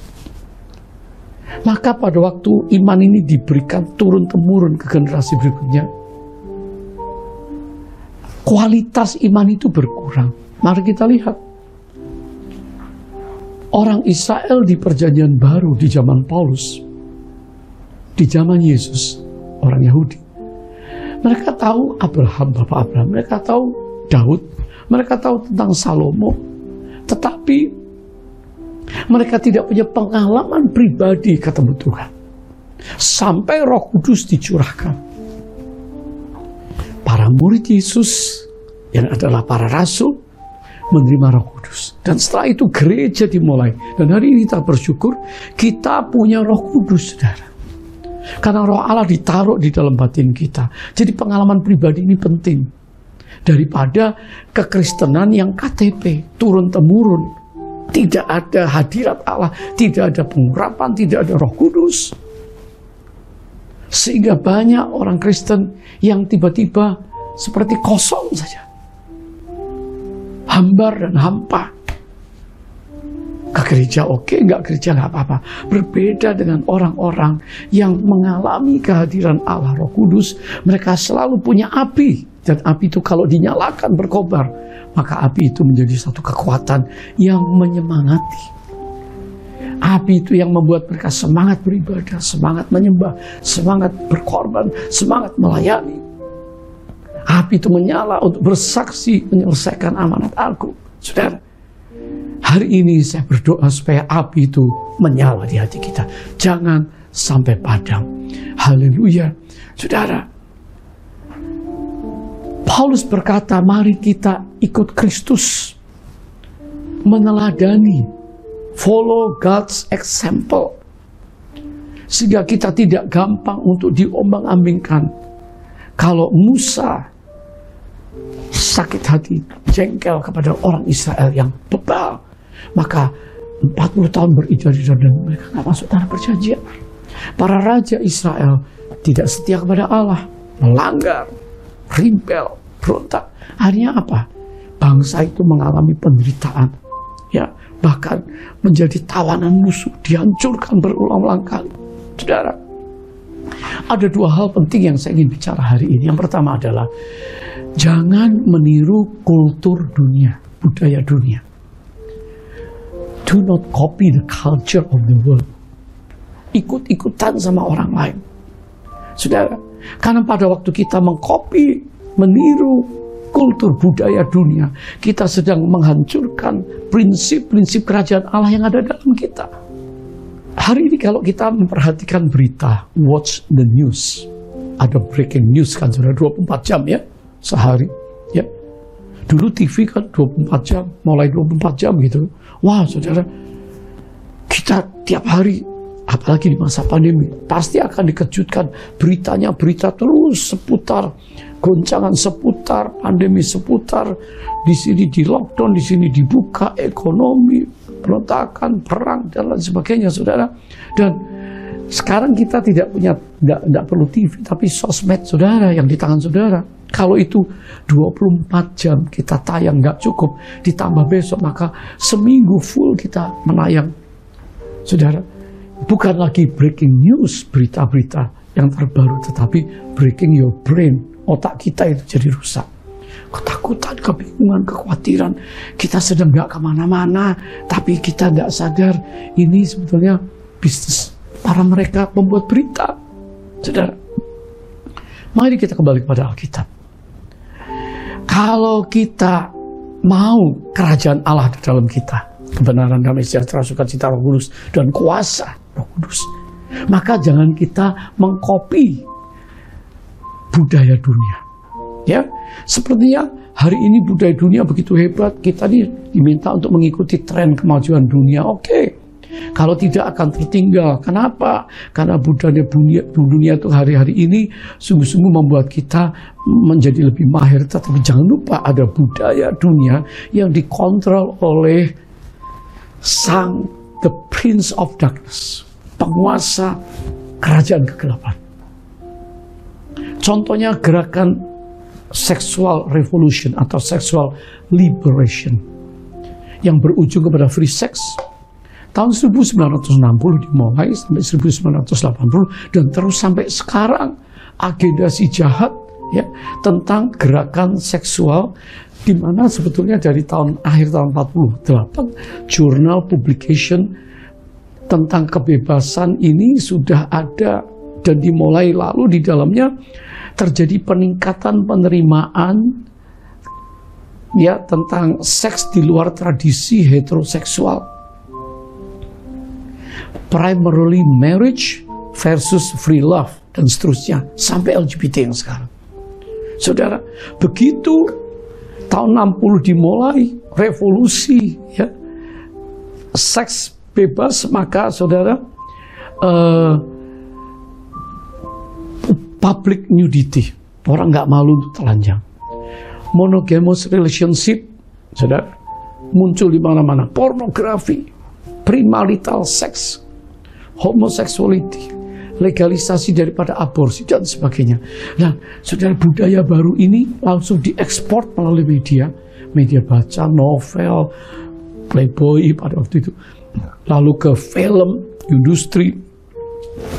Maka pada waktu iman ini diberikan turun-temurun ke generasi berikutnya, kualitas iman itu berkurang. Mari kita lihat. Orang Israel di perjanjian baru di zaman Paulus, di zaman Yesus, orang Yahudi, mereka tahu Abraham, Bapak Abraham, mereka tahu Daud, mereka tahu tentang Salomo, tetapi mereka tidak punya pengalaman pribadi ketemu Tuhan. Sampai Roh Kudus dicurahkan. Para murid Yesus yang adalah para rasul menerima Roh Kudus. Dan setelah itu gereja dimulai. Dan hari ini kita bersyukur kita punya Roh Kudus, saudara. Karena Roh Allah ditaruh di dalam batin kita. Jadi pengalaman pribadi ini penting. Daripada kekristenan yang KTP, turun-temurun. Tidak ada hadirat Allah, tidak ada pengurapan, tidak ada Roh Kudus. Sehingga banyak orang Kristen yang tiba-tiba seperti kosong saja. Hambar dan hampa. Ke gereja oke, nggak gereja nggak apa-apa. Berbeda dengan orang-orang yang mengalami kehadiran Allah Roh Kudus, mereka selalu punya api. Dan api itu kalau dinyalakan berkobar, maka api itu menjadi satu kekuatan yang menyemangati. Api itu yang membuat mereka semangat beribadah, semangat menyembah, semangat berkorban, semangat melayani. Api itu menyala untuk bersaksi menyelesaikan amanat Aku. Saudara, hari ini saya berdoa supaya api itu menyala di hati kita. Jangan sampai padam. Haleluya. Saudara, Paulus berkata, mari kita ikut Kristus. Meneladani. Follow God's example. Sehingga kita tidak gampang untuk diombang-ambingkan. Kalau Musa sakit hati, jengkel kepada orang Israel yang bebal, maka 40 tahun beridar-idar dan mereka nggak masuk tanah perjanjian. Para raja Israel tidak setia kepada Allah, melanggar, rebel, berontak. Akhirnya apa? Bangsa itu mengalami penderitaan, ya, bahkan menjadi tawanan musuh, dihancurkan berulang-ulang kali. Saudara, ada dua hal penting yang saya ingin bicara hari ini. Yang pertama adalah jangan meniru kultur dunia, budaya dunia. Do not copy the culture of the world. Ikut-ikutan sama orang lain. Saudara, karena pada waktu kita mengcopy, meniru kultur budaya dunia, kita sedang menghancurkan prinsip-prinsip kerajaan Allah yang ada dalam kita. Hari ini kalau kita memperhatikan berita, watch the news. Ada breaking news kan, sudah 24 jam ya, sehari. Ya. Dulu TV kan 24 jam, mulai 24 jam gitu. Wah saudara, kita tiap hari, apalagi di masa pandemi, pasti akan dikejutkan beritanya, berita terus seputar goncangan, seputar pandemi, seputar di sini di lockdown, di sini dibuka, ekonomi, perontakan, perang dan lain sebagainya, saudara. Dan sekarang kita tidak perlu TV, tapi sosmed, saudara, yang di tangan saudara. Kalau itu 24 jam kita tayang nggak cukup, ditambah besok, maka seminggu full kita menayang, saudara. Bukan lagi breaking news, berita-berita yang terbaru, tetapi breaking your brain, otak kita itu jadi rusak. Ketakutan, kebingungan, kekhawatiran. Kita sedang nggak kemana-mana, tapi kita nggak sadar ini sebetulnya bisnis para mereka membuat berita. Saudara, mari kita kembali kepada Alkitab. Kalau kita mau kerajaan Allah di dalam kita, kebenaran, damai sejahtera, sukacita, Roh Kudus, dan kuasa Roh Kudus, maka jangan kita mengkopi budaya dunia. Ya, sepertinya hari ini budaya dunia begitu hebat, kita diminta untuk mengikuti tren kemajuan dunia. Oke, kalau tidak akan tertinggal. Kenapa? Karena budaya dunia itu hari-hari ini sungguh-sungguh membuat kita menjadi lebih mahir. Tetapi jangan lupa ada budaya dunia yang dikontrol oleh the Prince of Darkness, penguasa kerajaan kegelapan. Contohnya gerakan sexual revolution atau sexual liberation yang berujung kepada free sex. Tahun 1960 dimulai sampai 1980 dan terus sampai sekarang agenda si jahat ya tentang gerakan seksual, di mana sebetulnya dari akhir tahun 48 jurnal publication tentang kebebasan ini sudah ada dan dimulai, lalu di dalamnya terjadi peningkatan penerimaan ya tentang seks di luar tradisi heteroseksual, primarily marriage versus free love dan seterusnya sampai LGBT yang sekarang. Saudara, begitu tahun 60 dimulai revolusi ya seks bebas, maka saudara public nudity, orang nggak malu untuk telanjang. Monogamous relationship, saudara, muncul di mana-mana. Pornografi, premarital sex, homosexuality, legalisasi daripada aborsi dan sebagainya. Nah, saudara, budaya baru ini langsung diekspor melalui media baca, novel, Playboy pada waktu itu, lalu ke film, industri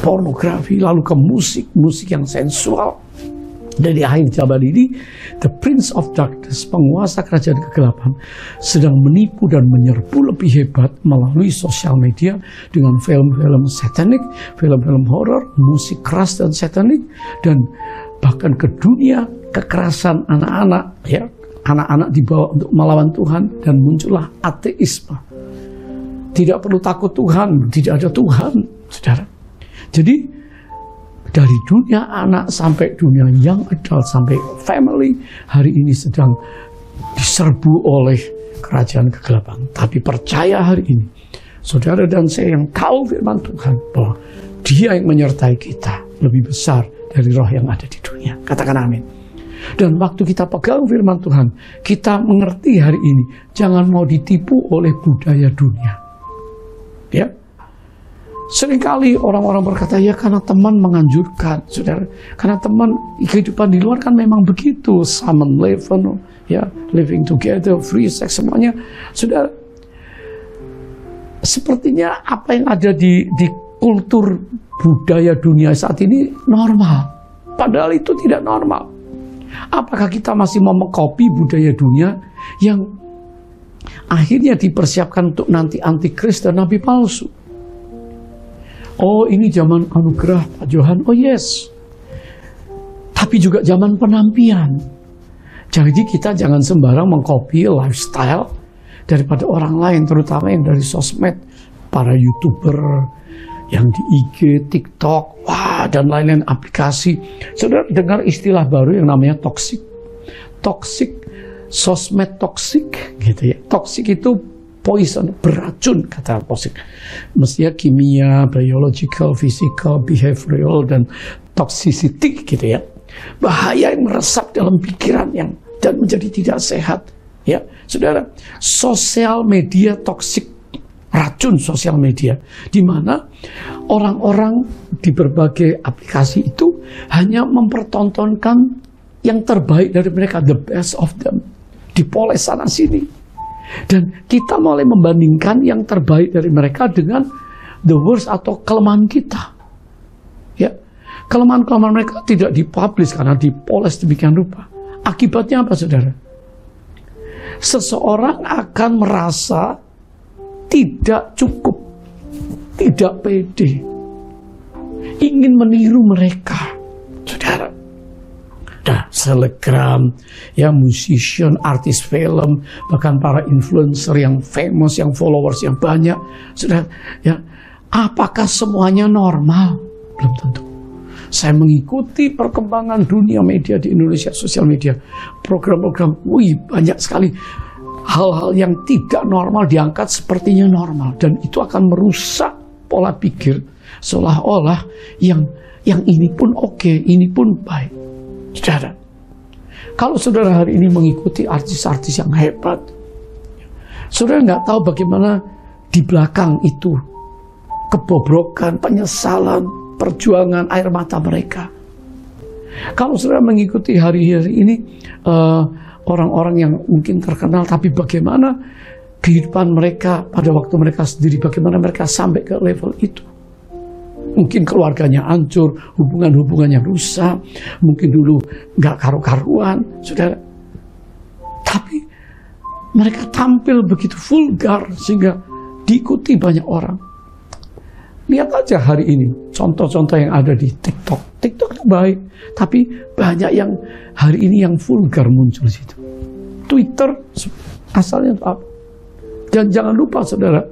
pornografi, lalu ke musik yang sensual. Dan di akhir zaman ini, the Prince of Darkness, penguasa kerajaan kegelapan, sedang menipu dan menyerbu lebih hebat melalui sosial media dengan film-film satanik, film-film horor, musik keras dan satanik, dan bahkan ke dunia kekerasan anak-anak, ya, anak-anak dibawa untuk melawan Tuhan, dan muncullah ateisme. Tidak perlu takut Tuhan, tidak ada Tuhan, saudara. Jadi dari dunia anak sampai dunia young adult sampai family, hari ini sedang diserbu oleh kerajaan kegelapan. Tapi percaya hari ini, saudara dan saya yang tahu firman Tuhan, bahwa Dia yang menyertai kita lebih besar dari roh yang ada di dunia. Katakan amin. Dan waktu kita pegang firman Tuhan, kita mengerti hari ini, jangan mau ditipu oleh budaya dunia. Ya. Seringkali orang-orang berkata, ya karena teman menganjurkan, saudara. Karena teman, kehidupan di luar kan memang begitu. Salmon Leven, ya, living together, free sex, semuanya. Saudara, sepertinya apa yang ada di kultur budaya dunia saat ini normal. Padahal itu tidak normal. Apakah kita masih mau mengkopi budaya dunia yang akhirnya dipersiapkan untuk nanti antikris dan nabi palsu? Oh, ini zaman anugerah Pak Johan. Oh yes. Tapi juga zaman penampian. Jadi kita jangan sembarang mengcopy lifestyle daripada orang lain, terutama yang dari sosmed, para YouTuber yang di IG, TikTok, wah, dan lain-lain aplikasi. Saudara dengar istilah baru yang namanya toxic. Toxic, sosmed toxic, gitu ya. Toxic itu poison, beracun, kata toxic. Mestinya kimia, biological, physical, behavioral, dan toxicity, gitu ya. Bahaya yang meresap dalam pikiran dan menjadi tidak sehat. Ya, saudara, sosial media toxic, racun sosial media, di mana orang-orang di berbagai aplikasi itu hanya mempertontonkan yang terbaik dari mereka, the best of them, dipoles sana sini. Dan kita mulai membandingkan yang terbaik dari mereka dengan the worst atau kelemahan kita. Ya, kelemahan-kelemahan mereka tidak dipublish karena dipoles demikian rupa. Akibatnya apa, saudara? Seseorang akan merasa tidak cukup, tidak pede, ingin meniru mereka, saudara. Nah, selebgram, ya, musician, artis film, bahkan para influencer yang famous, yang followers yang banyak, sudah, ya, apakah semuanya normal? Belum tentu. Saya mengikuti perkembangan dunia media di Indonesia, sosial media, program-program, banyak sekali hal-hal yang tidak normal diangkat sepertinya normal, dan itu akan merusak pola pikir, seolah-olah yang ini pun oke, ini pun baik. Saudara, kalau saudara hari ini mengikuti artis-artis yang hebat, saudara nggak tahu bagaimana di belakang itu kebobrokan, penyesalan, perjuangan, air mata mereka. Kalau saudara mengikuti hari-hari ini orang-orang yang mungkin terkenal, tapi bagaimana kehidupan mereka pada waktu mereka sendiri, bagaimana mereka sampai ke level itu. Mungkin keluarganya hancur, hubungan-hubungannya rusak, mungkin dulu nggak karu-karuan, saudara. Tapi mereka tampil begitu vulgar sehingga diikuti banyak orang. Lihat aja hari ini, contoh-contoh yang ada di TikTok. TikTok itu baik, tapi banyak yang hari ini yang vulgar muncul di situ. Twitter asalnya itu apa? Dan jangan lupa, saudara,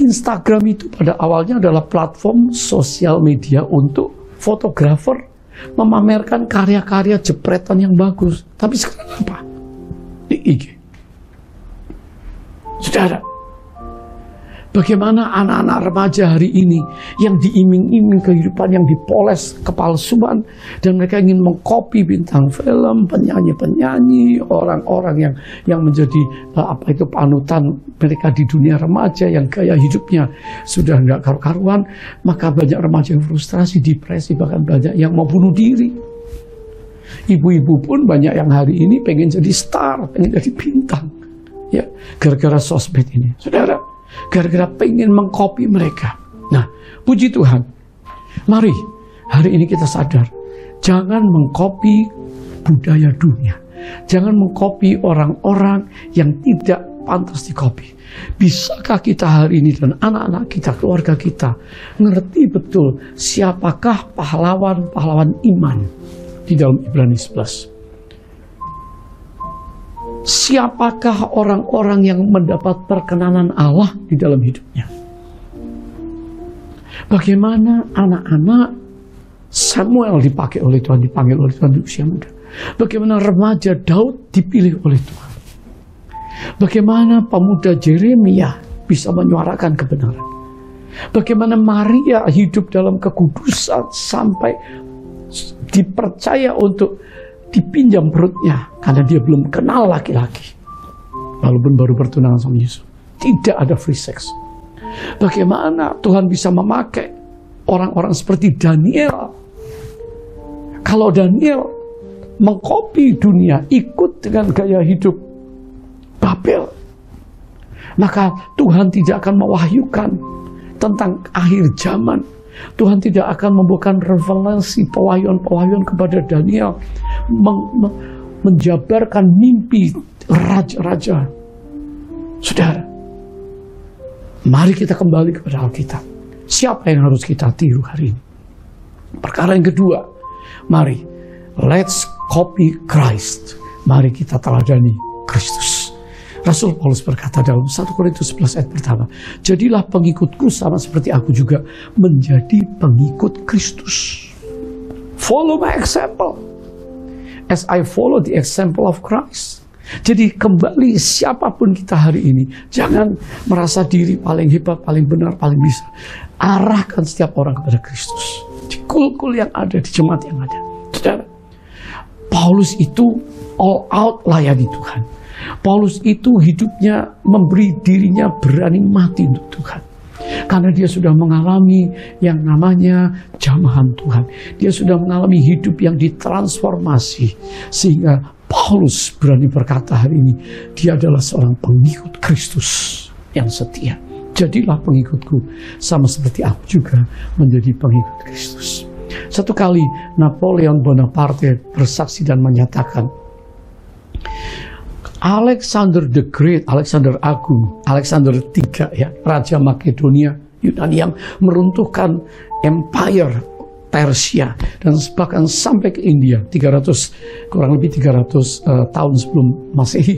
Instagram itu pada awalnya adalah platform sosial media untuk fotografer memamerkan karya-karya jepretan yang bagus. Tapi sekarang apa? Di IG. Saudara, bagaimana anak-anak remaja hari ini yang diiming-iming kehidupan yang dipoles kepalsuan, dan mereka ingin mengcopy bintang film, penyanyi-penyanyi, orang-orang yang menjadi panutan mereka di dunia remaja, yang gaya hidupnya sudah nggak karu-karuan. Maka banyak remaja yang frustrasi, depresi, bahkan banyak yang mau bunuh diri. Ibu-ibu pun banyak yang hari ini pengen jadi star, pengen jadi bintang. Ya, gara-gara sosmed ini. Saudara, gara-gara pengen mengcopy mereka. Nah, puji Tuhan. Mari, hari ini kita sadar. Jangan mengcopy budaya dunia. Jangan mengcopy orang-orang yang tidak pantas dikopi. Bisakah kita hari ini dan anak-anak kita, keluarga kita, ngerti betul siapakah pahlawan-pahlawan iman di dalam Ibrani 11? Siapakah orang-orang yang mendapat perkenanan Allah di dalam hidupnya? Bagaimana anak-anak Samuel dipakai oleh Tuhan, dipanggil oleh Tuhan di usia muda? Bagaimana remaja Daud dipilih oleh Tuhan? Bagaimana pemuda Yeremia bisa menyuarakan kebenaran? Bagaimana Maria hidup dalam kekudusan sampai dipercaya untuk dipinjam perutnya karena dia belum kenal laki-laki, walaupun baru bertunangan sama Yesus. Tidak ada free sex. Bagaimana Tuhan bisa memakai orang-orang seperti Daniel? Kalau Daniel mengkopi dunia, ikut dengan gaya hidup Babel, maka Tuhan tidak akan mewahyukan tentang akhir zaman. Tuhan tidak akan membuatkan revelasi pewahyuan-pewahyuan kepada Daniel, menjabarkan mimpi raja-raja. Saudara, mari kita kembali kepada Alkitab. Siapa yang harus kita tiru hari ini? Perkara yang kedua, mari let's copy Christ. Mari kita teladani Kristus. Rasul Paulus berkata dalam 1 Korintus 11 ayat pertama, jadilah pengikutku sama seperti aku juga menjadi pengikut Kristus. Follow my example as I follow the example of Christ. Jadi kembali siapapun kita hari ini, jangan merasa diri paling hebat, paling benar, paling bisa. Arahkan setiap orang kepada Kristus. Di kul-kul yang ada, di jemaat yang ada. Saudara, Paulus itu all out layani Tuhan. Paulus itu hidupnya memberi dirinya berani mati untuk Tuhan. Karena dia sudah mengalami yang namanya jamahan Tuhan. Dia sudah mengalami hidup yang ditransformasi. Sehingga Paulus berani berkata hari ini, dia adalah seorang pengikut Kristus yang setia. Jadilah pengikutku, sama seperti aku juga menjadi pengikut Kristus. Satu kali Napoleon Bonaparte bersaksi dan menyatakan, Alexander the Great, Alexander Agung, Alexander III, ya, Raja Makedonia, Yunani yang meruntuhkan Empire Persia dan bahkan sampai ke India, kurang lebih 300 tahun sebelum Masehi.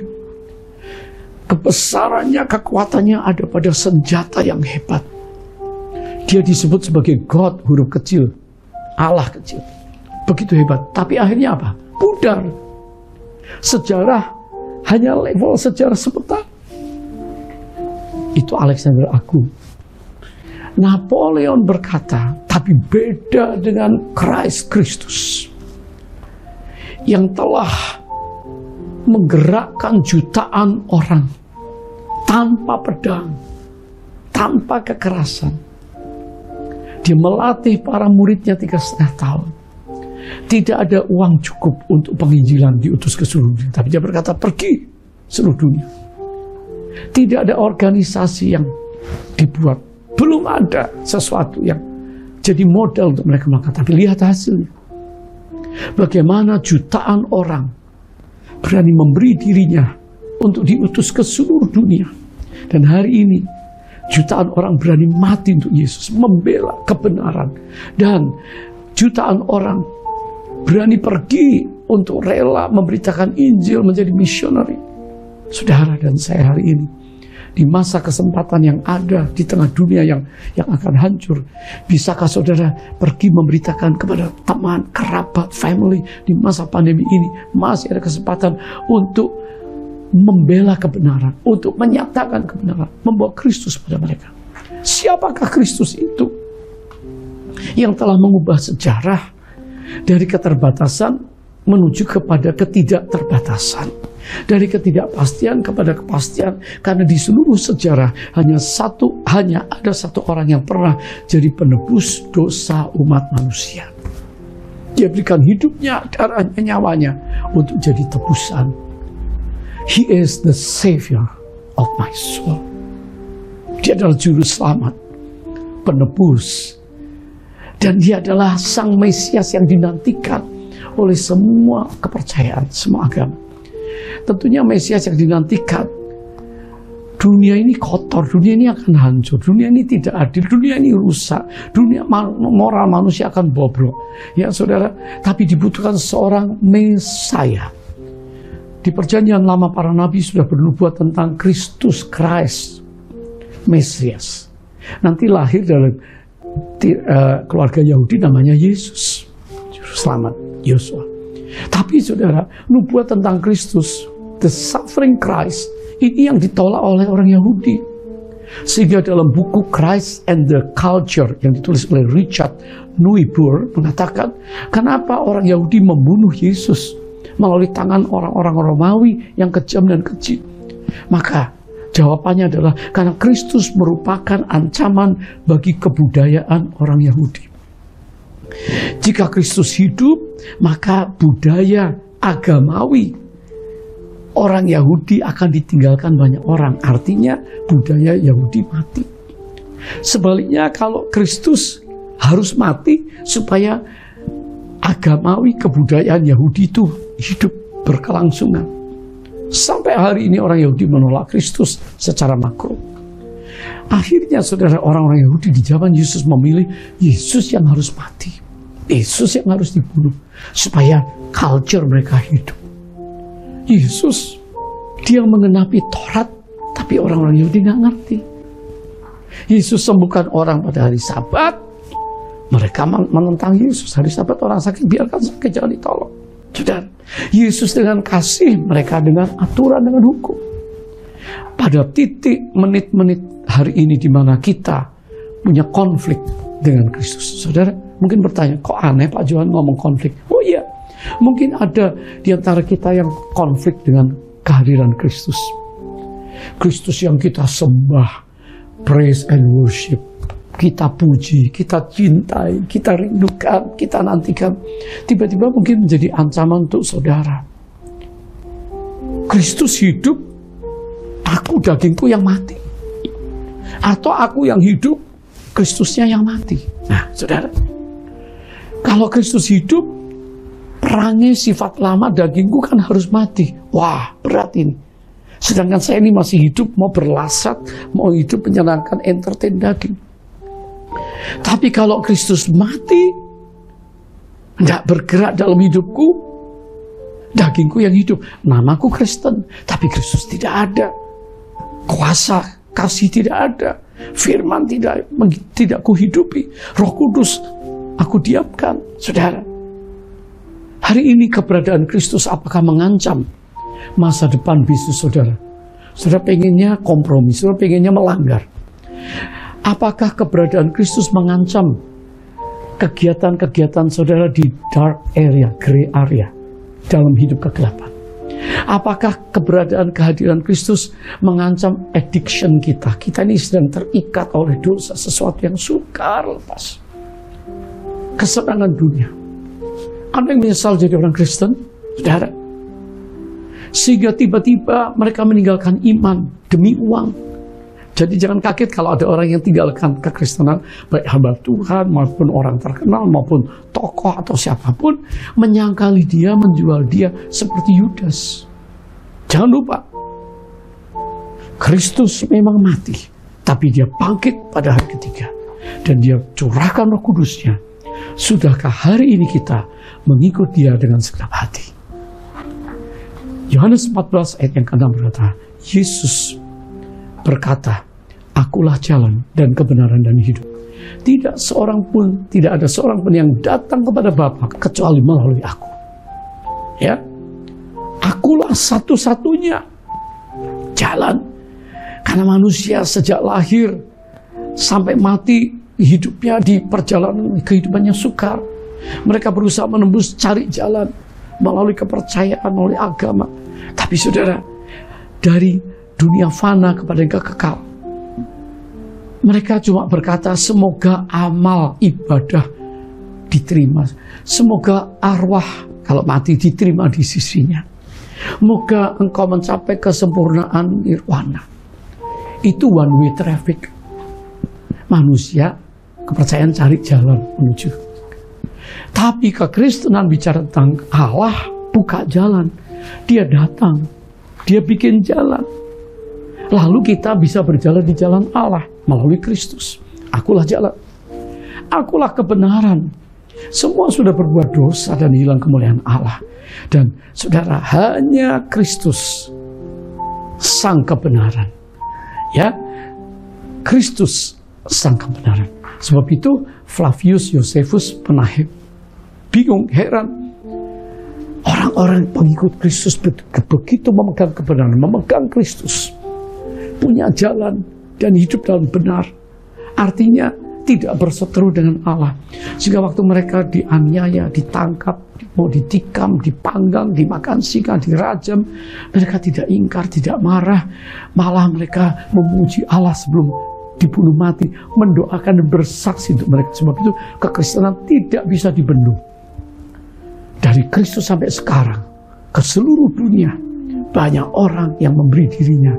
Kebesarannya, kekuatannya ada pada senjata yang hebat. Dia disebut sebagai God, huruf kecil, Allah kecil. Begitu hebat. Tapi akhirnya apa? Pudar. Sejarah hanya level sejarah sebentar. Itu Alexander Agung. Napoleon berkata, tapi beda dengan Kristus yang telah menggerakkan jutaan orang tanpa pedang, tanpa kekerasan. Dia melatih para muridnya 3,5 tahun. Tidak ada uang cukup untuk penginjilan diutus ke seluruh dunia. Tapi dia berkata, pergi seluruh dunia. Tidak ada organisasi yang dibuat. Belum ada sesuatu yang jadi modal untuk mereka melakukan. Tapi lihat hasilnya. Bagaimana jutaan orang berani memberi dirinya untuk diutus ke seluruh dunia. Dan hari ini, jutaan orang berani mati untuk Yesus, membela kebenaran. Dan jutaan orang berani pergi untuk rela memberitakan Injil, menjadi misioneri. Saudara dan saya hari ini, di masa kesempatan yang ada di tengah dunia yang akan hancur, bisakah saudara pergi memberitakan kepada teman, kerabat, family di masa pandemi ini? Masih ada kesempatan untuk membela kebenaran, untuk menyatakan kebenaran, membawa Kristus pada mereka. Siapakah Kristus itu yang telah mengubah sejarah dari keterbatasan menuju kepada ketidakterbatasan, dari ketidakpastian kepada kepastian? Karena di seluruh sejarah hanya ada satu orang yang pernah jadi penebus dosa umat manusia. Dia berikan hidupnya, darahnya, nyawanya untuk jadi tebusan. He is the Savior of my soul. Dia adalah juru selamat, penebus. Dan dia adalah sang Mesias yang dinantikan oleh semua kepercayaan, semua agama. Tentunya Mesias yang dinantikan. Dunia ini kotor, dunia ini akan hancur, dunia ini tidak adil, dunia ini rusak, dunia moral manusia akan bobrok. Ya saudara, tapi dibutuhkan seorang Mesaya. Di perjanjian lama para nabi sudah bernubuat tentang Kristus Christ, Mesias. Nanti lahir dari keluarga Yahudi namanya Yesus, Juru Selamat, Yosua. Tapi saudara, nubuat tentang Kristus, the suffering Christ, ini yang ditolak oleh orang Yahudi. Sehingga dalam buku Christ and the Culture yang ditulis oleh Richard Niebuhr mengatakan, kenapa orang Yahudi membunuh Yesus melalui tangan orang-orang Romawi yang kejam dan keji? Maka jawabannya adalah karena Kristus merupakan ancaman bagi kebudayaan orang Yahudi. Jika Kristus hidup, maka budaya agamawi orang Yahudi akan ditinggalkan banyak orang. Artinya budaya Yahudi mati. Sebaliknya kalau Kristus harus mati supaya agamawi kebudayaan Yahudi itu hidup berkelangsungan. Sampai hari ini orang Yahudi menolak Kristus secara makro. Akhirnya saudara, orang-orang Yahudi di zaman Yesus memilih Yesus yang harus mati, Yesus yang harus dibunuh supaya culture mereka hidup. Yesus, dia mengenapi Taurat, tapi orang-orang Yahudi nggak ngerti. Yesus sembuhkan orang pada hari Sabat, mereka menentang Yesus. Hari Sabat orang sakit, biarkan sakit, jangan ditolong. Sudah, Yesus dengan kasih, mereka dengan aturan, dengan hukum. Pada titik menit-menit hari ini di mana kita punya konflik dengan Kristus. Saudara, mungkin bertanya, kok aneh Pak Johan ngomong konflik? Oh iya, mungkin ada di antara kita yang konflik dengan kehadiran Kristus. Kristus yang kita sembah, praise and worship, kita puji, kita cintai, kita rindukan, kita nantikan. Tiba-tiba mungkin menjadi ancaman untuk saudara. Kristus hidup, aku dagingku yang mati. Atau aku yang hidup, Kristusnya yang mati. Nah, saudara, kalau Kristus hidup, perangi sifat lama dagingku kan harus mati. Wah, berat ini. Sedangkan saya ini masih hidup, mau berlasat, mau hidup menyenangkan, entertain daging. Tapi kalau Kristus mati, tidak bergerak dalam hidupku, dagingku yang hidup. Namaku Kristen, tapi Kristus tidak ada. Kuasa kasih tidak ada. Firman tidak kuhidupi. Roh Kudus aku diamkan. Saudara, hari ini keberadaan Kristus apakah mengancam masa depan bisnis saudara? Saudara pengennya kompromi, saudara pengennya melanggar. Apakah keberadaan Kristus mengancam kegiatan-kegiatan saudara di dark area, gray area, dalam hidup kegelapan? Apakah keberadaan kehadiran Kristus mengancam addiction kita? Kita ini sedang terikat oleh dosa, sesuatu yang sukar lepas. Kesenangan dunia. Anda yang menyesal jadi orang Kristen, saudara? Sehingga tiba-tiba mereka meninggalkan iman demi uang. Jadi jangan kaget kalau ada orang yang tinggalkan kekristenan, baik hamba Tuhan maupun orang terkenal maupun tokoh atau siapapun, menyangkali dia, menjual dia seperti Yudas. Jangan lupa, Kristus memang mati, tapi dia bangkit pada hari ketiga. Dan dia curahkan Roh Kudusnya. Sudahkah hari ini kita mengikut dia dengan segenap hati? Yohanes 14 ayat yang ke-6 berkata, Yesus berkata, akulah jalan dan kebenaran dan hidup. Tidak ada seorang pun yang datang kepada Bapa kecuali melalui aku. Ya, akulah satu-satunya jalan. Karena manusia sejak lahir sampai mati hidupnya di perjalanan kehidupannya sukar. Mereka berusaha menembus, cari jalan melalui kepercayaan, melalui agama. Tapi saudara, dari dunia fana kepada yang kekal, mereka cuma berkata, semoga amal ibadah diterima. Semoga arwah kalau mati diterima di sisinya. Moga engkau mencapai kesempurnaan nirwana. Itu one way traffic. Manusia kepercayaan cari jalan menuju. Tapi kekristenan bicara tentang Allah buka jalan. Dia datang, dia bikin jalan. Lalu kita bisa berjalan di jalan Allah melalui Kristus. Akulah jalan, akulah kebenaran. Semua sudah berbuat dosa dan hilang kemuliaan Allah. Dan saudara, hanya Kristus sang kebenaran. Ya, Kristus sang kebenaran. Sebab itu Flavius Josephus pernah bingung, heran. Orang-orang pengikut Kristus begitu memegang kebenaran, memegang Kristus, punya jalan dan hidup dalam benar. Artinya tidak berseteru dengan Allah. Sehingga waktu mereka dianiaya, ditangkap, mau ditikam, dipanggang, dimakan singa, dirajam, mereka tidak ingkar, tidak marah. Malah mereka memuji Allah sebelum dibunuh mati, mendoakan dan bersaksi untuk mereka. Sebab itu kekristenan tidak bisa dibendung. Dari Kristus sampai sekarang, ke seluruh dunia, banyak orang yang memberi dirinya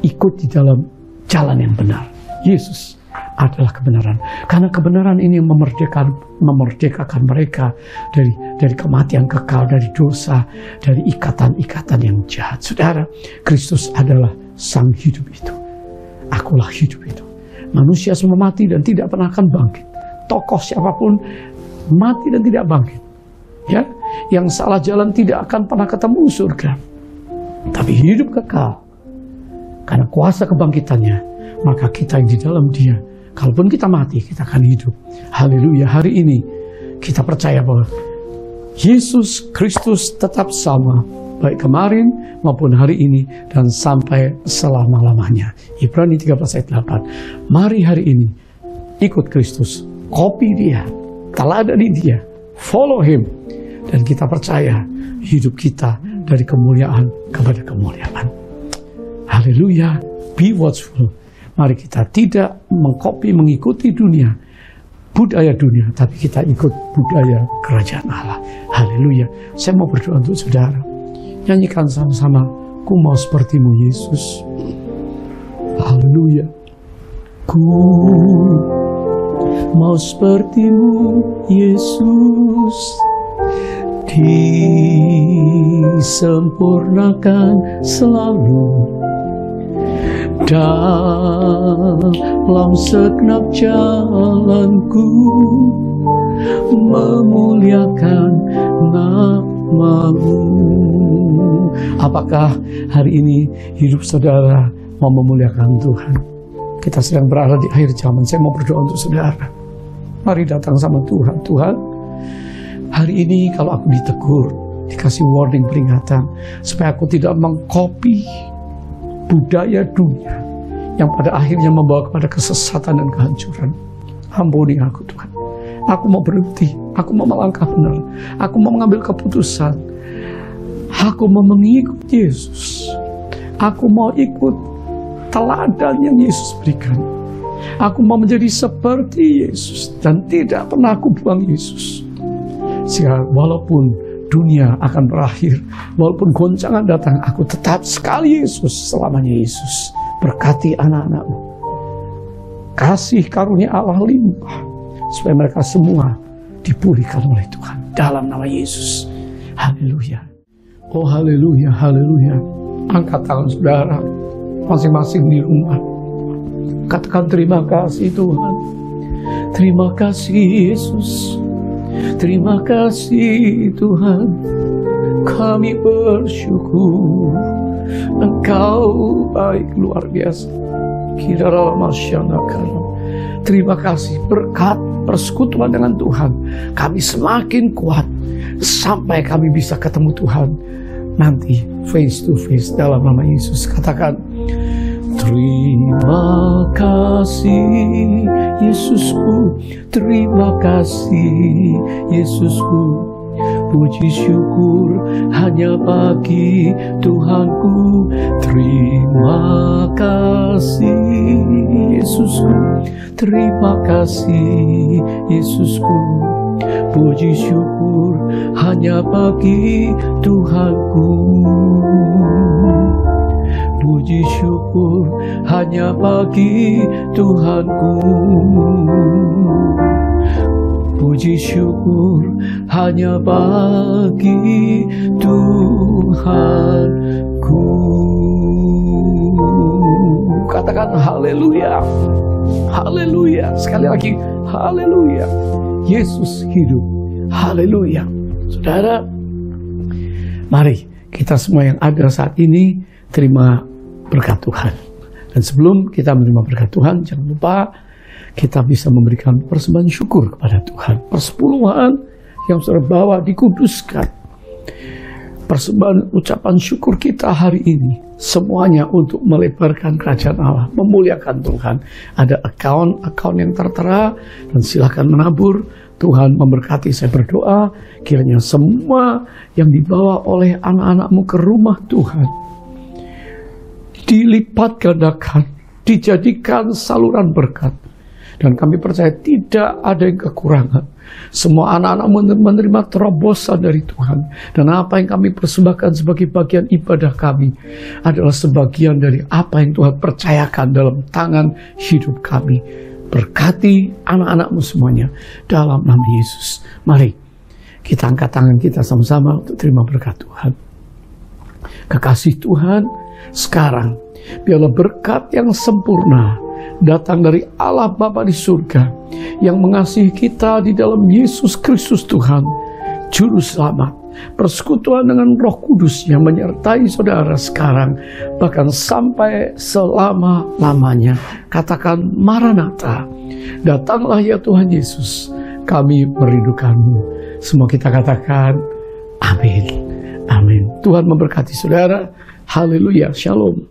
ikut di dalam jalan yang benar. Yesus adalah kebenaran. Karena kebenaran ini memerdekakan mereka dari kematian kekal, dari dosa, dari ikatan-ikatan yang jahat. Saudara, Kristus adalah sang hidup itu. Akulah hidup itu. Manusia semua mati dan tidak pernah akan bangkit. Tokoh siapapun mati dan tidak bangkit. Ya, yang salah jalan tidak akan pernah ketemu surga. Tapi hidup kekal. Karena kuasa kebangkitannya, maka kita yang di dalam Dia, kalaupun kita mati, kita akan hidup. Haleluya. Hari ini kita percaya bahwa Yesus Kristus tetap sama, baik kemarin maupun hari ini dan sampai selama-lamanya. Ibrani 13 ayat 8. Mari hari ini ikut Kristus, copy Dia, teladani Dia, follow Him, dan kita percaya hidup kita dari kemuliaan kepada kemuliaan. Haleluya. Be watchful. Mari kita tidak mengikuti dunia, budaya dunia, tapi kita ikut budaya kerajaan Allah. Haleluya. Saya mau berdoa untuk saudara. Nyanyikan sama-sama, ku mau sepertimu Yesus. Haleluya. Ku mau sepertimu Yesus, disempurnakan selalu dalam segenap jalanku, memuliakan nama-Mu. Apakah hari ini hidup saudara mau memuliakan Tuhan? Kita sedang berada di akhir zaman. Saya mau berdoa untuk saudara. Mari datang sama Tuhan. Tuhan, hari ini kalau aku ditegur, dikasih warning, peringatan, supaya aku tidak mengkopi budaya dunia yang pada akhirnya membawa kepada kesesatan dan kehancuran. Ampuni aku Tuhan. Aku mau berhenti, aku mau melangkah benar, aku mau mengambil keputusan, aku mau mengikut Yesus, aku mau ikut teladan yang Yesus berikan. Aku mau menjadi seperti Yesus dan tidak pernah aku buang Yesus. Sehingga walaupun dunia akan berakhir, walaupun goncangan datang, aku tetap sekali Yesus, selamanya Yesus. Berkati anak-anak-Mu. Kasih karunia Allah limpah, supaya mereka semua dipulihkan oleh Tuhan. Dalam nama Yesus. Haleluya. Oh haleluya, haleluya. Angkat tangan saudara, masing-masing di rumah. Katakan terima kasih Tuhan. Terima kasih Yesus. Terima kasih Tuhan, kami bersyukur, Engkau baik luar biasa. Terima kasih berkat persekutuan dengan Tuhan, kami semakin kuat sampai kami bisa ketemu Tuhan nanti face to face dalam nama Yesus. Katakan, terima kasih Yesusku, terima kasih Yesusku. Puji syukur hanya bagi Tuhanku. Terima kasih Yesusku, terima kasih Yesusku. Puji syukur hanya bagi Tuhanku. Puji syukur hanya hanya bagi Tuhanku. Puji syukur hanya bagi Tuhanku. Katakan haleluya, haleluya. Sekali lagi, haleluya. Yesus hidup, haleluya. Saudara, mari kita semua yang ada saat ini terima berkat Tuhan. Dan sebelum kita menerima berkat Tuhan, jangan lupa kita bisa memberikan persembahan syukur kepada Tuhan. Persepuluhan yang saudara bawa dikuduskan. Persembahan ucapan syukur kita hari ini semuanya untuk melebarkan kerajaan Allah, memuliakan Tuhan. Ada account yang tertera dan silakan menabur. Tuhan memberkati. Saya berdoa kiranya semua yang dibawa oleh anak-anakmu ke rumah Tuhan dilipat gandakan, dijadikan saluran berkat. Dan kami percaya tidak ada yang kekurangan. Semua anak-anak menerima terobosan dari Tuhan. Dan apa yang kami persembahkan sebagai bagian ibadah kami adalah sebagian dari apa yang Tuhan percayakan dalam tangan hidup kami. Berkati anak-anakmu semuanya dalam nama Yesus. Mari kita angkat tangan kita sama-sama untuk terima berkat Tuhan. Kekasih Tuhan, sekarang biarlah berkat yang sempurna datang dari Allah Bapa di surga yang mengasihi kita di dalam Yesus Kristus Tuhan, Juru Selamat, persekutuan dengan Roh Kudus yang menyertai saudara sekarang bahkan sampai selama-lamanya. Katakan Maranatha, datanglah ya Tuhan Yesus, kami merindukanmu. Semua kita katakan amin, amin. Tuhan memberkati saudara. Haleluya, shalom.